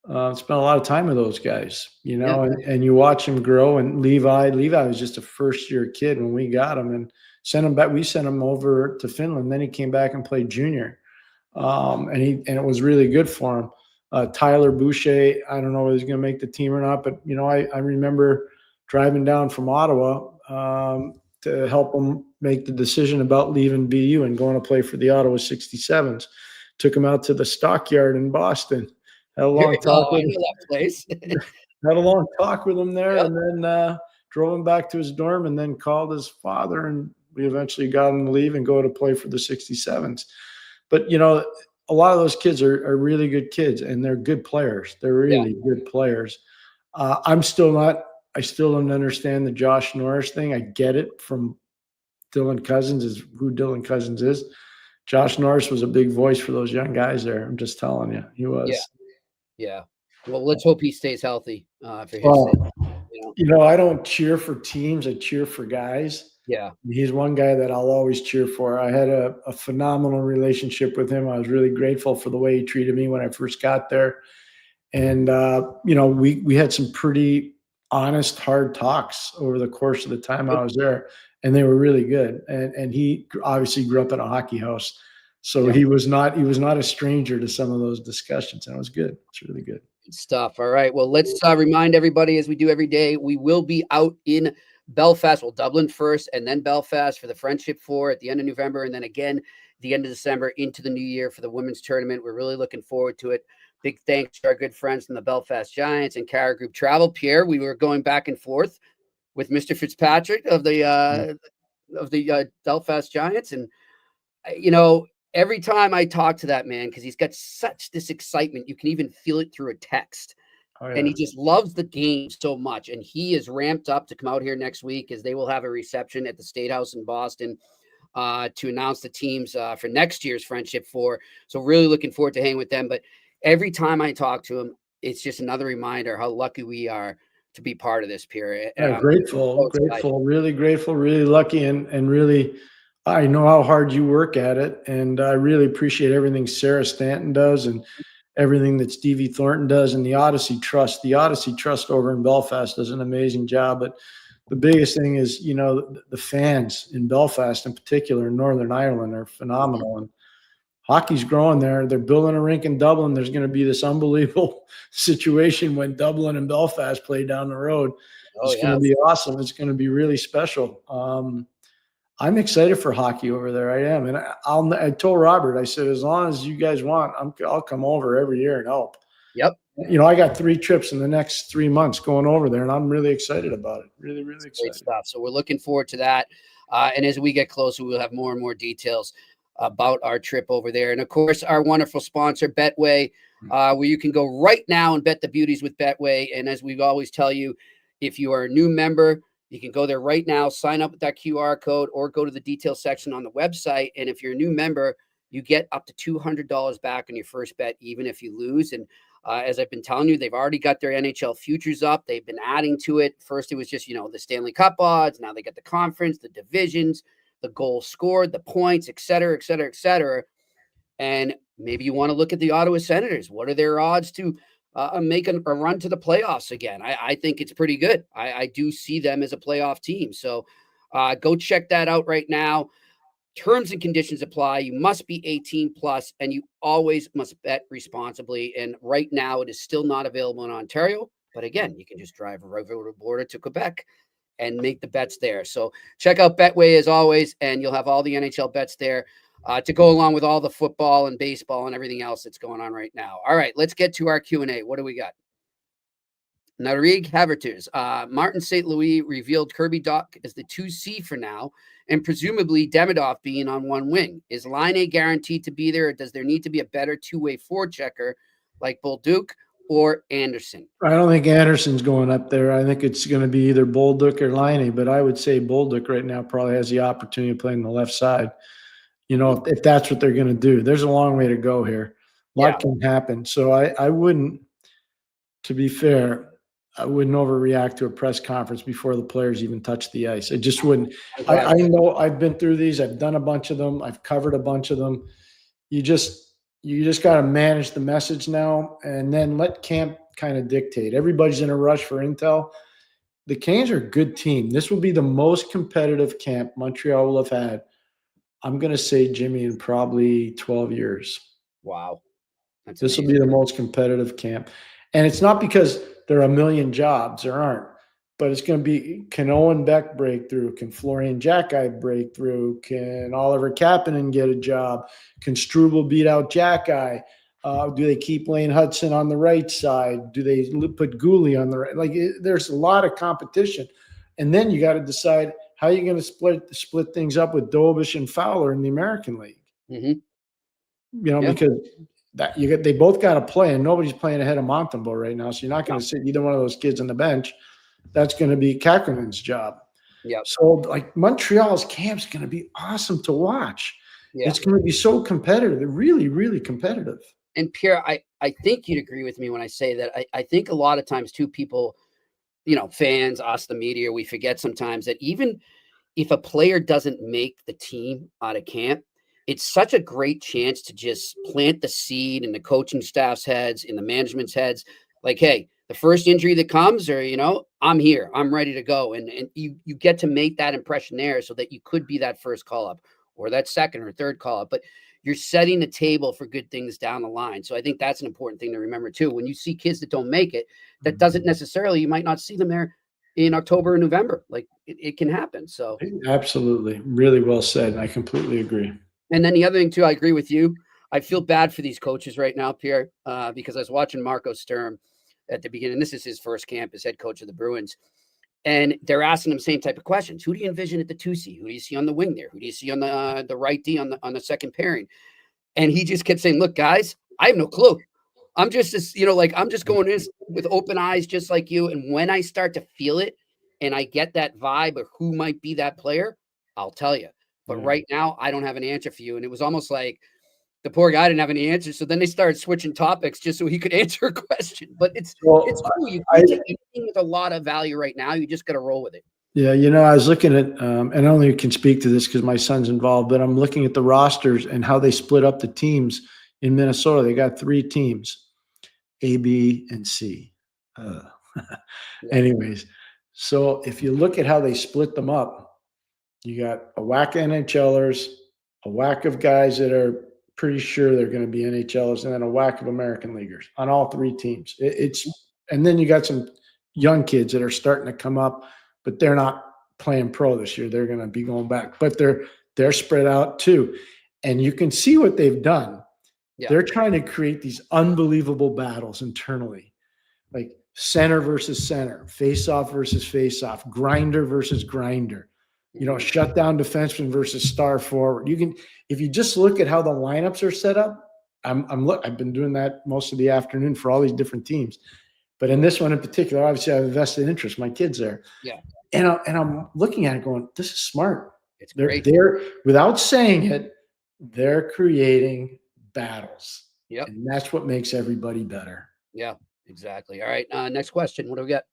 spent a lot of time with those guys, and you watch them grow. And Levi was just a first-year kid when we got him and sent him back. We sent him over to Finland. Then he came back and played junior, and it was really good for him. Tyler Boucher, I don't know whether he's going to make the team or not, but I remember driving down from Ottawa to help him make the decision about leaving BU and going to play for the Ottawa 67s. Took him out to the stockyard in Boston. Had a long talk with him. That place. Had a long talk with him there, and then drove him back to his dorm, and then called his father, and we eventually got him to leave and go to play for the 67s. But a lot of those kids are really good kids, and they're good players. They're really good players. I still don't understand the Josh Norris thing. I get it from Dylan Cousins, is who Dylan Cousins is. Josh Norris was a big voice for those young guys there. I'm just telling you, he was. Yeah. Well, let's hope he stays healthy for his sake. I don't cheer for teams. I cheer for guys. Yeah. He's one guy that I'll always cheer for. I had a phenomenal relationship with him. I was really grateful for the way he treated me when I first got there. And, we had some pretty honest, hard talks over the course of the time I was there, and they were really good. And he obviously grew up in a hockey house. So he was not a stranger to some of those discussions, and it was good. It's really good. Good stuff. All right. Well, let's remind everybody, as we do every day, we will be out in Belfast. Well, Dublin first, and then Belfast for the Friendship 4 at the end of November, and then again the end of December into the new year for the women's tournament. We're really looking forward to it. Big thanks to our good friends from the Belfast Giants and Cara Group Travel. Pierre, we were going back and forth with Mr. Fitzpatrick of the Belfast Giants, and every time I talk to that man, because he's got such this excitement, you can even feel it through a text. Oh, yeah. And he just loves the game so much. And he is ramped up to come out here next week, as they will have a reception at the State House in Boston to announce the teams for next year's Friendship 4. So really looking forward to hanging with them. But every time I talk to him, it's just another reminder how lucky we are to be part of this, Pierre. Grateful, really grateful, really lucky, and really – I know how hard you work at it, and I really appreciate everything Sarah Stanton does and everything that Stevie Thornton does, and the Odyssey Trust. The Odyssey Trust over in Belfast does an amazing job. But the biggest thing is, the fans in Belfast in particular, in Northern Ireland, are phenomenal. And hockey's growing there. They're building a rink in Dublin. There's going to be this unbelievable situation when Dublin and Belfast play down the road. It's going to be awesome. It's going to be really special. I'm excited for hockey over there. I am. And I told Robert, I said, as long as you guys want, I'll come over every year and help. Yep. I got 3 trips in the next 3 months going over there, and I'm really excited about it. Really, really excited. Great stuff. So we're looking forward to that. And as we get closer, we'll have more and more details about our trip over there. And of course, our wonderful sponsor, Betway, where you can go right now and bet the beauties with Betway. And as we always tell you, if you are a new member, you can go there right now, sign up with that QR code, or go to the details section on the website. And if you're a new member, you get up to $200 back on your first bet, even if you lose. And as I've been telling you, they've already got their NHL futures up. They've been adding to it. First, it was just, the Stanley Cup odds. Now they got the conference, the divisions, the goals scored, the points, et cetera, et cetera, et cetera. And maybe you want to look at the Ottawa Senators. What are their odds to make a run to the playoffs again? I think it's pretty good. I do see them as a playoff team. So go check that out right now. Terms and conditions apply. You must be 18 plus, and you always must bet responsibly. And right now it is still not available in Ontario. But again, you can just drive over the border to Quebec and make the bets there. So check out Betway as always, and you'll have all the NHL bets there to go along with all the football and baseball and everything else that's going on right now. All right, let's get to our Q&A. What do we got? Narig Haverters. Martin St. Louis revealed Kirby Dach as the 2C for now, and presumably Demidov being on one wing. Is Line A guaranteed to be there, or does there need to be a better two-way forechecker like Bull Duke? or Anderson? I don't think Anderson's going up there. I think it's going to be either Bolduc or Laine, but I would say Bolduc right now probably has the opportunity to play on the left side. If that's what they're going to do. There's a long way to go here. A lot can happen. So I wouldn't, to be fair, I wouldn't overreact to a press conference before the players even touch the ice. I just wouldn't. I know I've been through these. I've done a bunch of them. I've covered a bunch of them. You just got to manage the message now and then let camp kind of dictate. Everybody's in a rush for intel. The Canes are a good team. This will be the most competitive camp Montreal will have had, I'm going to say, Jimmy, in probably 12 years. Wow. This will be the most competitive camp. And it's not because there are a million jobs. There aren't. But it's going to be, can Owen Beck break through? Can Florian Jacki break through? Can Oliver Kapanen get a job? Can Struble beat out Jacki? Do they keep Lane Hudson on the right side? Do they put Gooley on the right? There's a lot of competition. And then you got to decide how you're going to split things up with Dobish and Fowler in the American League. Mm-hmm. Because they both got to play, and nobody's playing ahead of Montembeault right now. So you're not going to sit either one of those kids on the bench. That's going to be Kakanen's job. Yeah. So Montreal's camp's going to be awesome to watch. Yeah. It's going to be so competitive. They're really, really competitive. And Pierre, I think you'd agree with me when I say that I think a lot of times too, people, fans, us, the media, we forget sometimes that even if a player doesn't make the team out of camp, it's such a great chance to just plant the seed in the coaching staff's heads, in the management's heads. Like, hey, the first injury that comes, or, I'm here, I'm ready to go. And you get to make that impression there so that you could be that first call up or that second or third call up, but you're setting the table for good things down the line. So I think that's an important thing to remember too. When you see kids that don't make it, that doesn't necessarily, you might not see them there in October or November. Like it can happen. So absolutely. Really well said. I completely agree. And then the other thing too, I agree with you. I feel bad for these coaches right now, Pierre, because I was watching Marco Sturm at the beginning. This is his first camp as head coach of the Bruins. And they're asking him same type of questions. Who do you envision at the 2C? Who do you see on the wing there? Who do you see on the right D on the second pairing? And he just kept saying, look, guys, I have no clue. I'm just I'm just going in with open eyes, just like you. And when I start to feel it and I get that vibe of who might be that player, I'll tell you. But right now, I don't have an answer for you. And it was almost like the poor guy didn't have any answers. So then they started switching topics just so he could answer a question. But it's cool. You can take anything with a lot of value right now. You just got to roll with it. Yeah, I was looking at, and I only can speak to this because my son's involved, but I'm looking at the rosters and how they split up the teams in Minnesota. They got 3 teams, A, B, and C. Anyways, so if you look at how they split them up, you got a whack of NHLers, a whack of guys that are pretty sure they're going to be NHLers, and then a whack of American leaguers on all 3 teams. And then you got some young kids that are starting to come up, but they're not playing pro this year. They're going to be going back, but they're spread out too. And you can see what they've done. Yeah. They're trying to create these unbelievable battles internally, like center versus center, face-off versus face-off, grinder versus grinder. Shut down defenseman versus star forward. You can, if you just look at how the lineups are set up. I've been doing that most of the afternoon for all these different teams, but in this one in particular, obviously I have a vested interest. My kid's there, yeah, and I'm looking at it going, this is smart. It's great. They're without saying it, they're creating battles. Yeah, and that's what makes everybody better. Yeah, exactly. All right, next question. What do we got?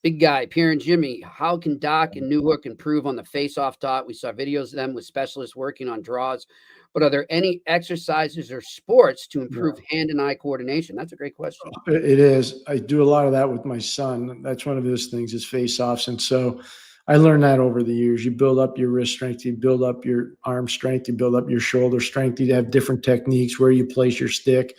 Big guy, Pierre and Jimmy, how can Doc and Newhook improve on the face-off dot? We saw videos of them with specialists working on draws, but are there any exercises or sports to improve hand and eye coordination? That's a great question. It is. I do a lot of that with my son. That's one of his things is face-offs. And so I learned that over the years. You build up your wrist strength, you build up your arm strength, you build up your shoulder strength. You have different techniques, where you place your stick,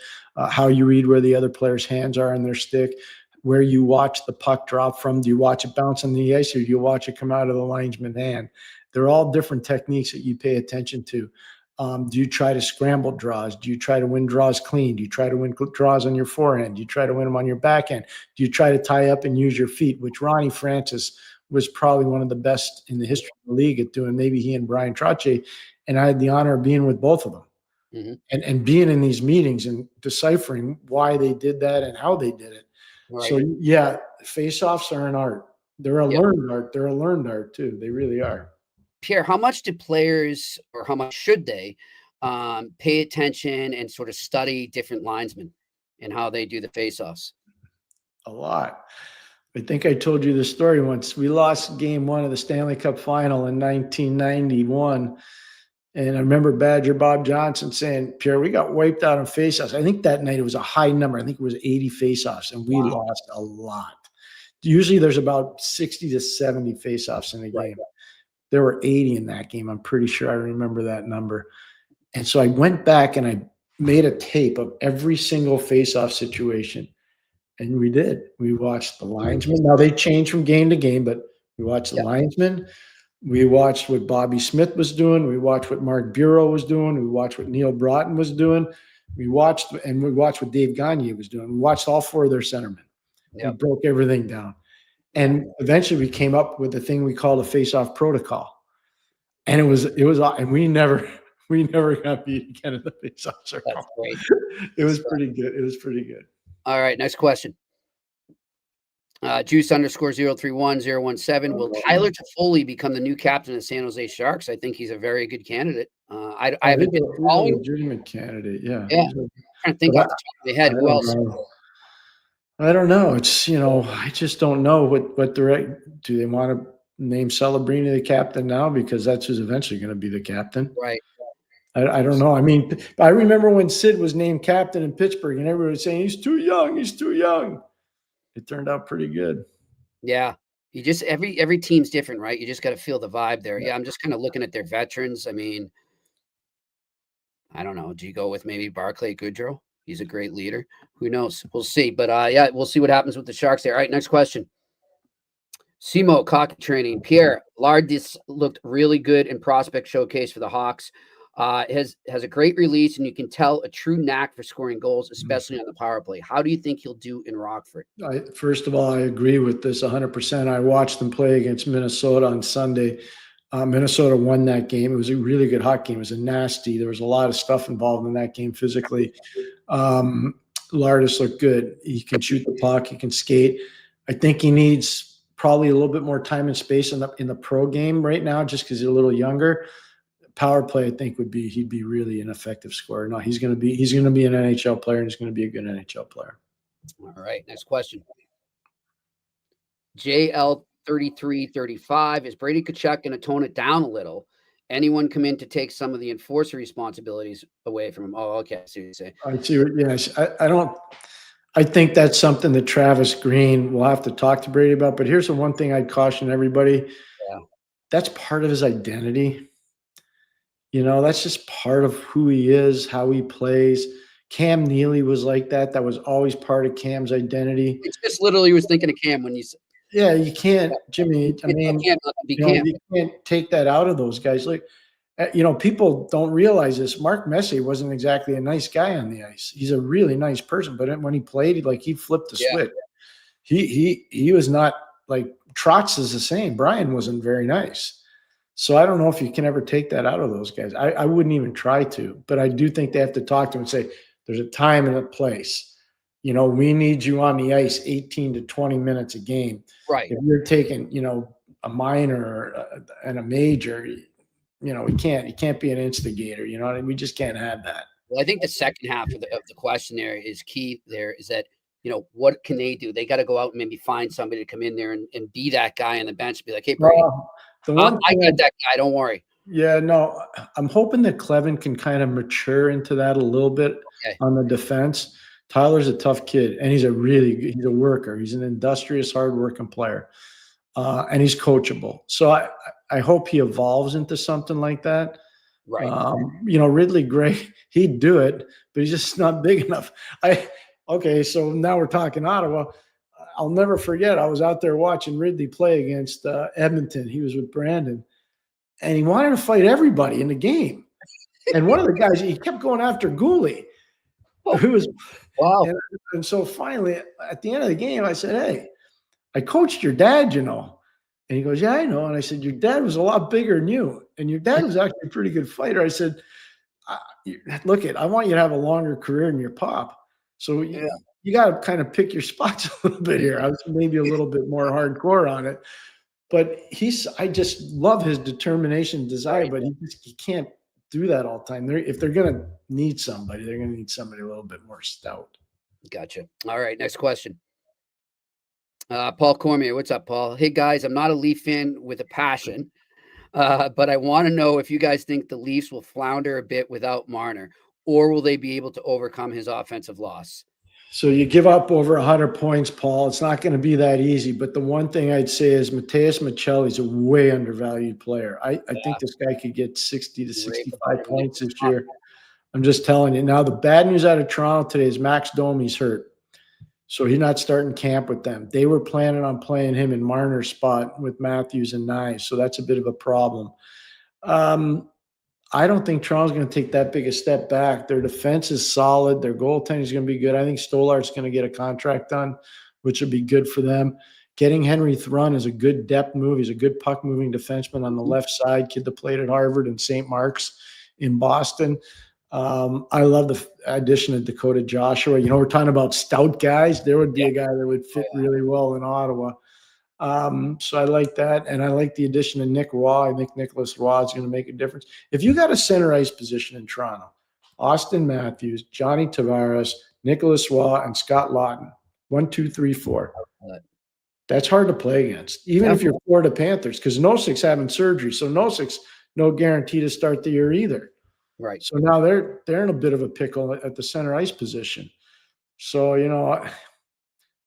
how you read where the other player's hands are in their stick, where you watch the puck drop from. Do you watch it bounce on the ice, or do you watch it come out of the linesman's hand? They're all different techniques that you pay attention to. Do you try to scramble draws? Do you try to win draws clean? Do you try to win draws on your forehand? Do you try to win them on your backhand? Do you try to tie up and use your feet, which Ronnie Francis was probably one of the best in the history of the league at doing, maybe he and Brian Trottier, and I had the honor of being with both of them. and being in these meetings and deciphering why they did that and how they did it. Right. So yeah, face-offs are an art. They're a learned art. They're a learned art too. They really are. Pierre, how much do players, or how much should they pay attention and sort of study different linesmen and how they do the face-offs? A lot. I think I told you this story once. We lost game 1 of the Stanley Cup final in 1991. And I remember Badger Bob Johnson saying, Pierre, we got wiped out on faceoffs. I think that night it was a high number. I think it was 80 faceoffs, and we lost a lot. Usually there's about 60 to 70 faceoffs in a game. There were 80 in that game. I'm pretty sure I remember that number. And so I went back and I made a tape of every single faceoff situation. And we did. We watched the linesmen. Now they change from game to game, but we watched the linesmen. We watched what Bobby Smith was doing. We watched what Mark Bureau was doing. We watched what Neil Broughton was doing. We watched what Dave Gagne was doing. We watched all 4 of their centermen. We broke everything down. And eventually we came up with the thing we call the face-off protocol. And it was, and we never got beat again in the face-off circle. That's great. It was pretty good. It was pretty good. All right, next question. Juice _031017. Will Tyler Toffoli become the new captain of the San Jose Sharks? I think he's a very good candidate. I haven't been following. A legitimate candidate, yeah. Yeah. I'm trying to think off the top of my head. Who else? I don't know. It's, I just don't know what do they want to name Celebrini the captain now, because that's who's eventually going to be the captain. Right. I don't know. I mean, I remember when Sid was named captain in Pittsburgh and everybody was saying, he's too young. He's too young. It turned out pretty good. Yeah. You just, every team's different, right? You just got to feel the vibe there. Yeah. I'm just kind of looking at their veterans. I mean, I don't know. Do you go with maybe Barclay Goodrow? He's a great leader. Who knows? We'll see. But yeah, we'll see what happens with the Sharks there. All right, next question. Simo, cocky training. Pierre, Lardis looked really good in prospect showcase for the Hawks. Has a great release, and you can tell a true knack for scoring goals, especially on the power play. How do you think he'll do in Rockford? First of all, I agree with this 100%. I watched them play against Minnesota on Sunday. Minnesota won that game. It was a really good hockey game. It was a nasty. There was a lot of stuff involved in that game physically. Lardis looked good. He can shoot the puck. He can skate. I think he needs probably a little bit more time and space in the pro game right now, just because he's a little younger. Power play, I think, he'd be really an effective scorer. No, he's going to be an NHL player, and he's going to be a good NHL player. All right, next question. JL3335, is Brady Tkachuk going to tone it down a little? Anyone come in to take some of the enforcer responsibilities away from him? Oh, okay. I see what you're saying. I see. Yes, I think that's something that Travis Green will have to talk to Brady about. But here's the one thing I'd caution everybody. Yeah. That's part of his identity. That's just part of who he is, how he plays. Cam Neely was like that. That was always part of Cam's identity. It's just literally was thinking of Cam when you said. Yeah, you can't, Jimmy. I mean, you can't take that out of those guys. Like, people don't realize this. Mark Messier wasn't exactly a nice guy on the ice. He's a really nice person, but when he played, he flipped the switch. He was not like Trotz is the same. Brian wasn't very nice. So I don't know if you can ever take that out of those guys. I wouldn't even try to, but I do think they have to talk to him and say, there's a time and a place. We need you on the ice 18 to 20 minutes a game. Right. If you're taking, a minor and a major, he can't be an instigator. We just can't have that. Well, I think the second half of the question there is key. There is that, what can they do? They got to go out and maybe find somebody to come in there and be that guy on the bench and be like, hey, Brady, I got that guy. Don't worry. Yeah, no, I'm hoping that Clevin can kind of mature into that a little bit on the defense. Tyler's a tough kid, and he's a worker. He's an industrious, hardworking player, and he's coachable. So I hope he evolves into something like that. Right. Ridley Gray, he'd do it, but he's just not big enough. Okay, so now we're talking Ottawa. I'll never forget, I was out there watching Ridley play against Edmonton. He was with Brandon, and he wanted to fight everybody in the game. And one of the guys, he kept going after Gooley, who was wow. And so finally, at the end of the game, I said, hey, I coached your dad, And he goes, yeah, I know. And I said, your dad was a lot bigger than you, and your dad was actually a pretty good fighter. I said, I want you to have a longer career than your pop. So you got to kind of pick your spots a little bit here. I was maybe a little bit more hardcore on it, but I just love his determination, desire, but he can't do that all the time. If they're going to need somebody, they're going to need somebody a little bit more stout. Gotcha. All right, next question. Paul Cormier, what's up, Paul? Hey guys, I'm not a Leaf fan with a passion, but I want to know if you guys think the Leafs will flounder a bit without Marner, or will they be able to overcome his offensive loss? So you give up over 100 points, Paul. It's not going to be that easy. But the one thing I'd say is Mateus Maccelli's a way undervalued player. I think this guy could get 60 to 65 points this year. I'm just telling you. Now, the bad news out of Toronto today is Max Domi's hurt. So he's not starting camp with them. They were planning on playing him in Marner's spot with Matthews and Nye. So that's a bit of a problem. I don't think Toronto's going to take that big a step back. Their defense is solid. Their goaltending is going to be good. I think Stollar's going to get a contract done, which would be good for them. Getting Henry Thrun is a good depth move. He's a good puck-moving defenseman on the left side, kid that played at Harvard and St. Mark's in Boston. I love the addition of Dakota Joshua. We're talking about stout guys. There would be a guy that would fit really well in Ottawa. So I like that. And I like the addition of Nick Roy. I think Nicholas Roy is going to make a difference. If you got a center ice position in Toronto, Austin Matthews, Johnny Tavares, Nicholas Roy, and Scott Lawton, 1, 2, 3, 4. That's hard to play against, even if you're Florida Panthers, because Nosik's having surgery. So Nosik's no guarantee to start the year either. Right. So now they're in a bit of a pickle at the center ice position. So, I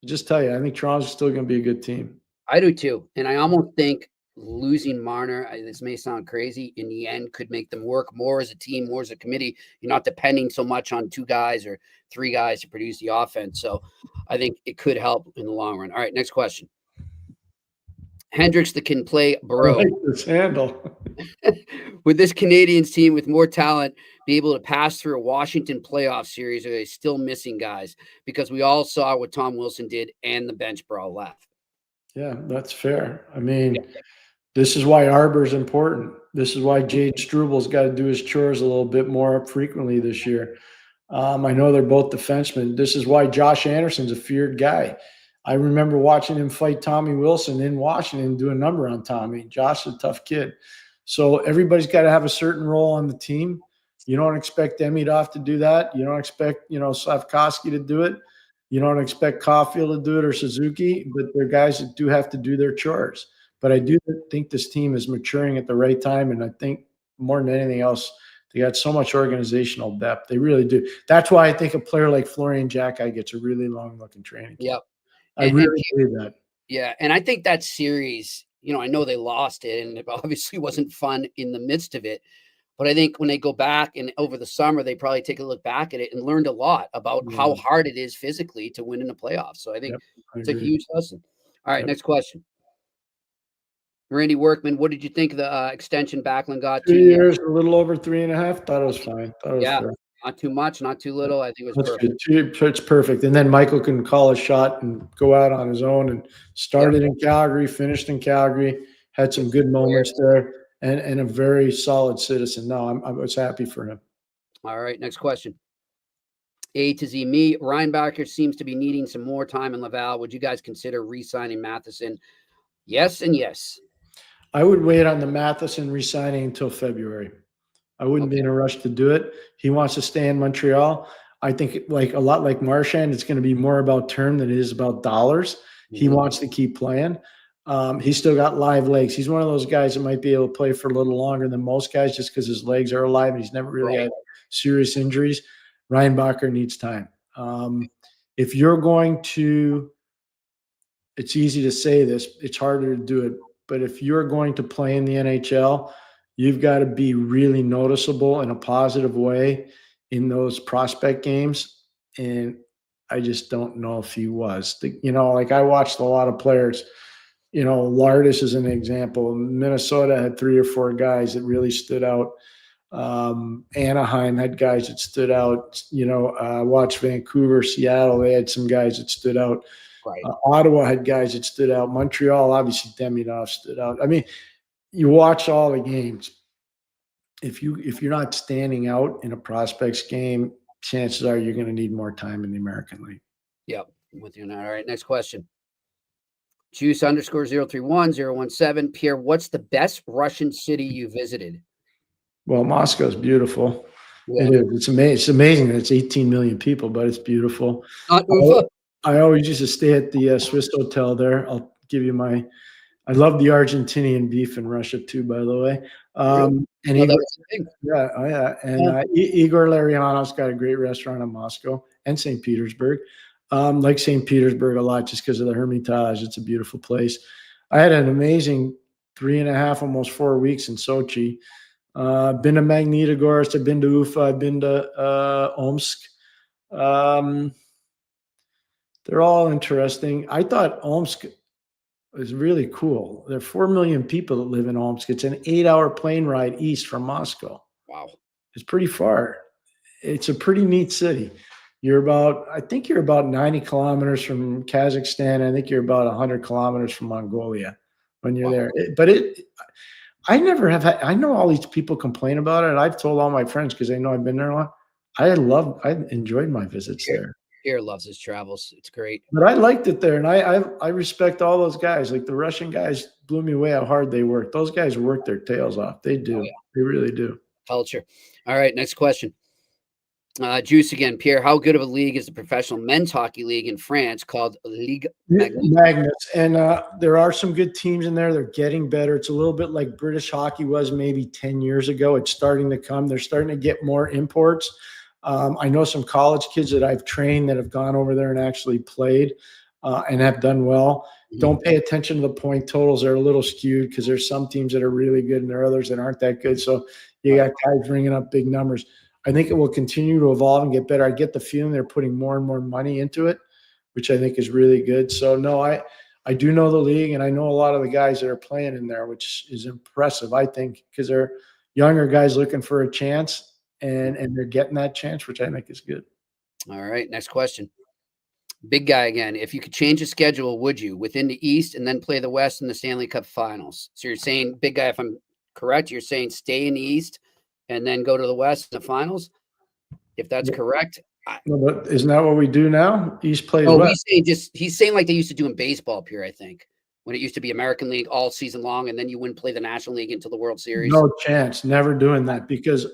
just tell you, I think Toronto's still going to be a good team. I do too. And I almost think losing Marner, this may sound crazy, in the end could make them work more as a team, more as a committee. You're not depending so much on 2 guys or 3 guys to produce the offense. So I think it could help in the long run. All right, next question. Hendricks that can play Burrow. I like this handle. Would this Canadiens team with more talent be able to pass through a Washington playoff series, or are they still missing guys? Because we all saw what Tom Wilson did and the bench brawl left. Yeah, that's fair. I mean, this is why Arbor's important. This is why Jade Strubal's got to do his chores a little bit more frequently this year. I know they're both defensemen. This is why Josh Anderson's a feared guy. I remember watching him fight Tommy Wilson in Washington and do a number on Tommy. Josh is a tough kid. So everybody's got to have a certain role on the team. You don't expect Emidov to do that. You don't expect, Slavkovsky to do it. You don't expect Caulfield to do it or Suzuki, but they're guys that do have to do their chores. But I do think this team is maturing at the right time, and I think more than anything else, they got so much organizational depth. They really do. That's why I think a player like Florian Jacki gets a really long-looking training camp. Yep. I really believe that. Yeah, and I think that series, I know they lost it, and it obviously wasn't fun in the midst of it. But I think when they go back and over the summer, they probably take a look back at it and learned a lot about how hard it is physically to win in the playoffs. So I think it's a huge lesson. All right, next question. Randy Workman, what did you think of the extension Backlund got? 2 years, a little over 3.5. Thought it was fine. Fair. Not too much, not too little. I think it was perfect. It's perfect. And then Michael can call a shot and go out on his own, and started in Calgary, finished in Calgary, had some good moments there, and a very solid citizen. No, I was happy for him. All right, next question. A to Z me. Reinbacher seems to be needing some more time in Laval. Would you guys consider re-signing Matheson? Yes and yes. I would wait on the Matheson re-signing until February. I wouldn't be in a rush to do it. He wants to stay in Montreal. I think a lot like Marchand, it's going to be more about term than it is about dollars. He wants to keep playing. He's still got live legs. He's one of those guys that might be able to play for a little longer than most guys just because his legs are alive and he's never really had serious injuries. Reinbacher needs time. If you're going to – it's easy to say this. It's harder to do it. But if you're going to play in the NHL, you've got to be really noticeable in a positive way in those prospect games. And I just don't know if he was. I watched a lot of players. Lardis is an example. Minnesota had 3 or 4 guys that really stood out. Anaheim had guys that stood out. Watch Vancouver, Seattle. They had some guys that stood out. Right. Ottawa had guys that stood out. Montreal, obviously, Demidov stood out. I mean, you watch all the games. if you're not standing out in a prospects game, chances are you're going to need more time in the American League. Yep, I'm with you on that. All right, next question. Juice _031 017. Pierre, what's the best Russian city you visited? Well, Moscow's beautiful. Yeah. It is. It's amazing. It's amazing that it's 18 million people, but it's beautiful. Not Ufa. I always used to stay at the Swiss hotel there. I'll give you I love the Argentinian beef in Russia too, by the way. And Igor, Igor Larianov's got a great restaurant in Moscow and St. Petersburg. Like St. Petersburg a lot just because of the Hermitage. It's a beautiful place. I had an amazing 3.5, almost 4 weeks in Sochi. Been to Magnitogorsk, I've been to Ufa, I've been to Omsk. They're all interesting. I thought Omsk was really cool. There are 4 million people that live in Omsk. It's an 8-hour plane ride east from Moscow. Wow. It's pretty far. It's a pretty neat city. I think you're about 90 kilometers from Kazakhstan. I think you're about 100 kilometers from Mongolia when you're there. I never have had, I know all these people complain about it. I've told all my friends because they know I've been there a lot. I enjoyed my visits there. Pierre loves his travels. It's great. But I liked it there. And I respect all those guys. Like the Russian guys blew me away how hard they work. Those guys work their tails off. They do. Oh, yeah. They really do. Culture. All right. Next question. Juice again. Pierre, how good of a league is the professional men's hockey league in France called Ligue Magnus? And there are some good teams in there. They're getting better. It's a little bit like British hockey was maybe 10 years ago. It's starting to come. They're starting to get more imports. I know some college kids that I've trained that have gone over there and actually played and have done well. Don't pay attention to the point totals. They're a little skewed because there's some teams that are really good and there are others that aren't that good. So you got guys bringing up big numbers. I think it will continue to evolve and get better. I get the feeling they're putting more and more money into it, which I think is really good. So, no, I do know the league, and I know a lot of the guys that are playing in there, which is impressive, I think, because they're younger guys looking for a chance, and they're getting that chance, which I think is good. All right, next question. Big guy again. If you could change the schedule, would you? Within the East and then play the West in the Stanley Cup Finals. So you're saying, big guy, if I'm correct, you're saying stay in the East and then go to the West in the finals. If that's correct. But isn't that what we do now? East plays West. He's saying like they used to do in baseball, Pierre, I think, when it used to be American League all season long, and then you wouldn't play the National League until the World Series. No chance. Never doing that because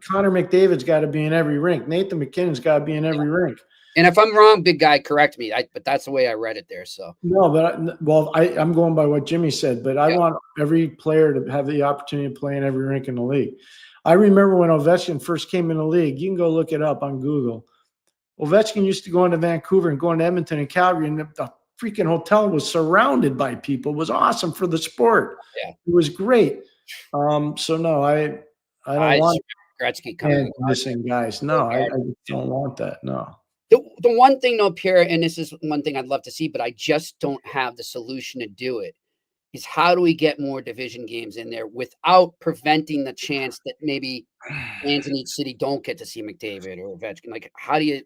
Connor McDavid's got to be in every rink. Nathan McKinnon's got to be in every rink. And if I'm wrong, big guy, correct me. But that's the way I read it there. So no, but I'm going by what Jimmy said. But I want every player to have the opportunity to play in every rink in the league. I remember when Ovechkin first came in the league. You can go look it up on Google. Ovechkin used to go into Vancouver and go into Edmonton and Calgary, and the freaking hotel was surrounded by people. It was awesome for the sport. Yeah, it was great. So no, I don't want Gretzky coming missing guys. No, I don't want that. No. The one thing, though, Pierre, and this is one thing I'd love to see, but I just don't have the solution to do it, is how do we get more division games in there without preventing the chance that maybe fans in each city don't get to see McDavid or Ovechkin? Like, how do you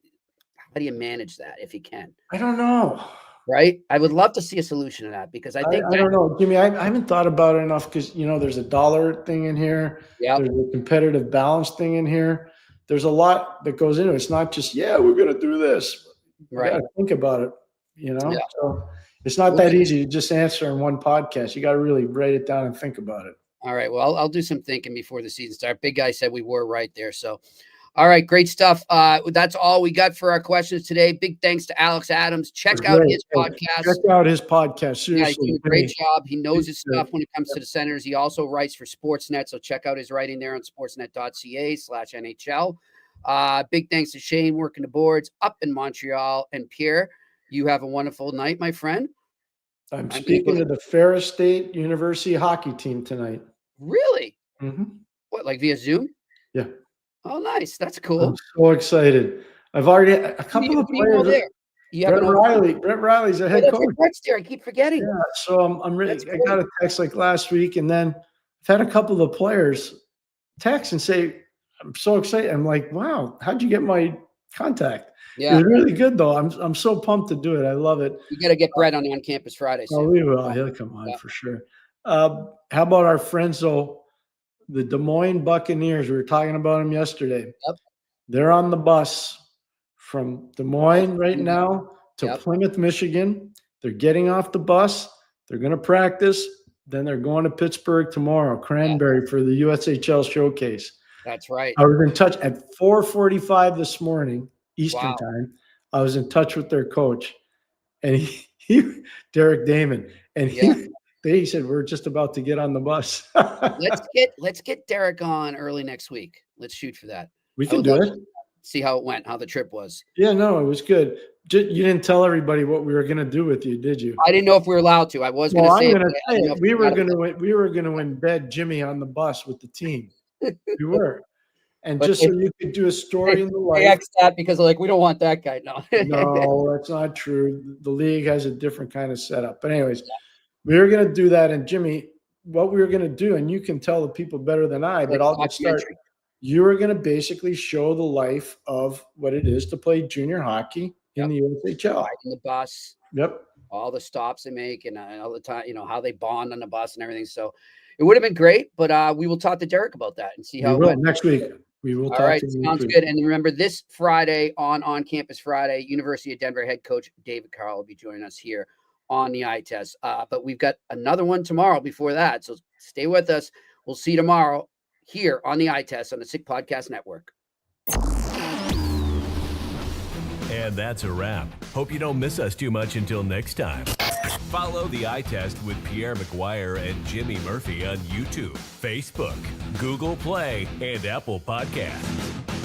manage that if you can? I don't know. Right? I would love to see a solution to that because I think I don't know, Jimmy. I haven't thought about it enough because there's a dollar thing in here. Yeah. There's a competitive balance thing in here. There's a lot that goes into it. It's not just we're gonna do this. Right. You gotta think about it. Yeah. So it's not that easy to just answer in one podcast. You got to really write it down and think about it. All right. Well, I'll do some thinking before the season starts. Big guy said we were right there. So, all right, great stuff. That's all we got for our questions today. Big thanks to Alex Adams. Check out his podcast. Check out his podcast. Seriously. Yeah, he's doing a great job. He knows his stuff when it comes to the Senators. He also writes for Sportsnet. So check out his writing there on sportsnet.ca/NHL. Big thanks to Shane working the boards up in Montreal. And Pierre, you have a wonderful night, my friend. I'm speaking to the Ferris State University hockey team tonight. Really? Mm-hmm. What, like via Zoom? Yeah. Oh, nice. That's cool. I'm so excited. I've already a couple of players there. Brett Riley's a head coach. Brett's there. I keep forgetting. Yeah, so I'm really. I got a text like last week, and then I've had a couple of players text and say, "I'm so excited." I'm like, "Wow, how'd you get my contact?" Yeah, it's really good though. I'm so pumped to do it. I love it. You got to get Brett on campus Friday. Oh, we will. He'll come on for sure. How about our friends though? the Des Moines Buccaneers. We were talking about them yesterday. Yep. They're on the bus from Des Moines right now to Plymouth, Michigan. They're getting off the bus. They're going to practice. Then they're going to Pittsburgh tomorrow, Cranberry, for the USHL showcase. That's right. I was in touch at 4:45 this morning, Eastern time. I was in touch with their coach, and he Derek Damon, and he said, we're just about to get on the bus. Let's get Derek on early next week. Let's shoot for that. We can do it. See how it went, how the trip was. Yeah, no, it was good. You didn't tell everybody what we were going to do with you, did you? I didn't know if we were allowed to. I was going to say, we were going to embed Jimmy on the bus with the team. We were. And just so you could do a story in the life. That because we don't want that guy. No, no, that's not true. The league has a different kind of setup. But anyways, we were going to do that. And Jimmy, what we were going to do, and you can tell the people better than I, but I'll just start. You were going to basically show the life of what it is to play junior hockey in the USHL. Riding the bus. Yep. All the stops they make and all the time, how they bond on the bus and everything. So it would have been great, but we will talk to Derek about that and see how it went. Next week. We will talk to you. Sounds good. And remember, this Friday on Campus Friday, University of Denver head coach David Carl will be joining us here on the eye test. But we've got another one tomorrow before that. So stay with us. We'll see you tomorrow here on the eye test on the Sick Podcast Network. And that's a wrap. Hope you don't miss us too much until next time. Follow the eye test with Pierre McGuire and Jimmy Murphy on YouTube, Facebook, Google Play, and Apple Podcasts.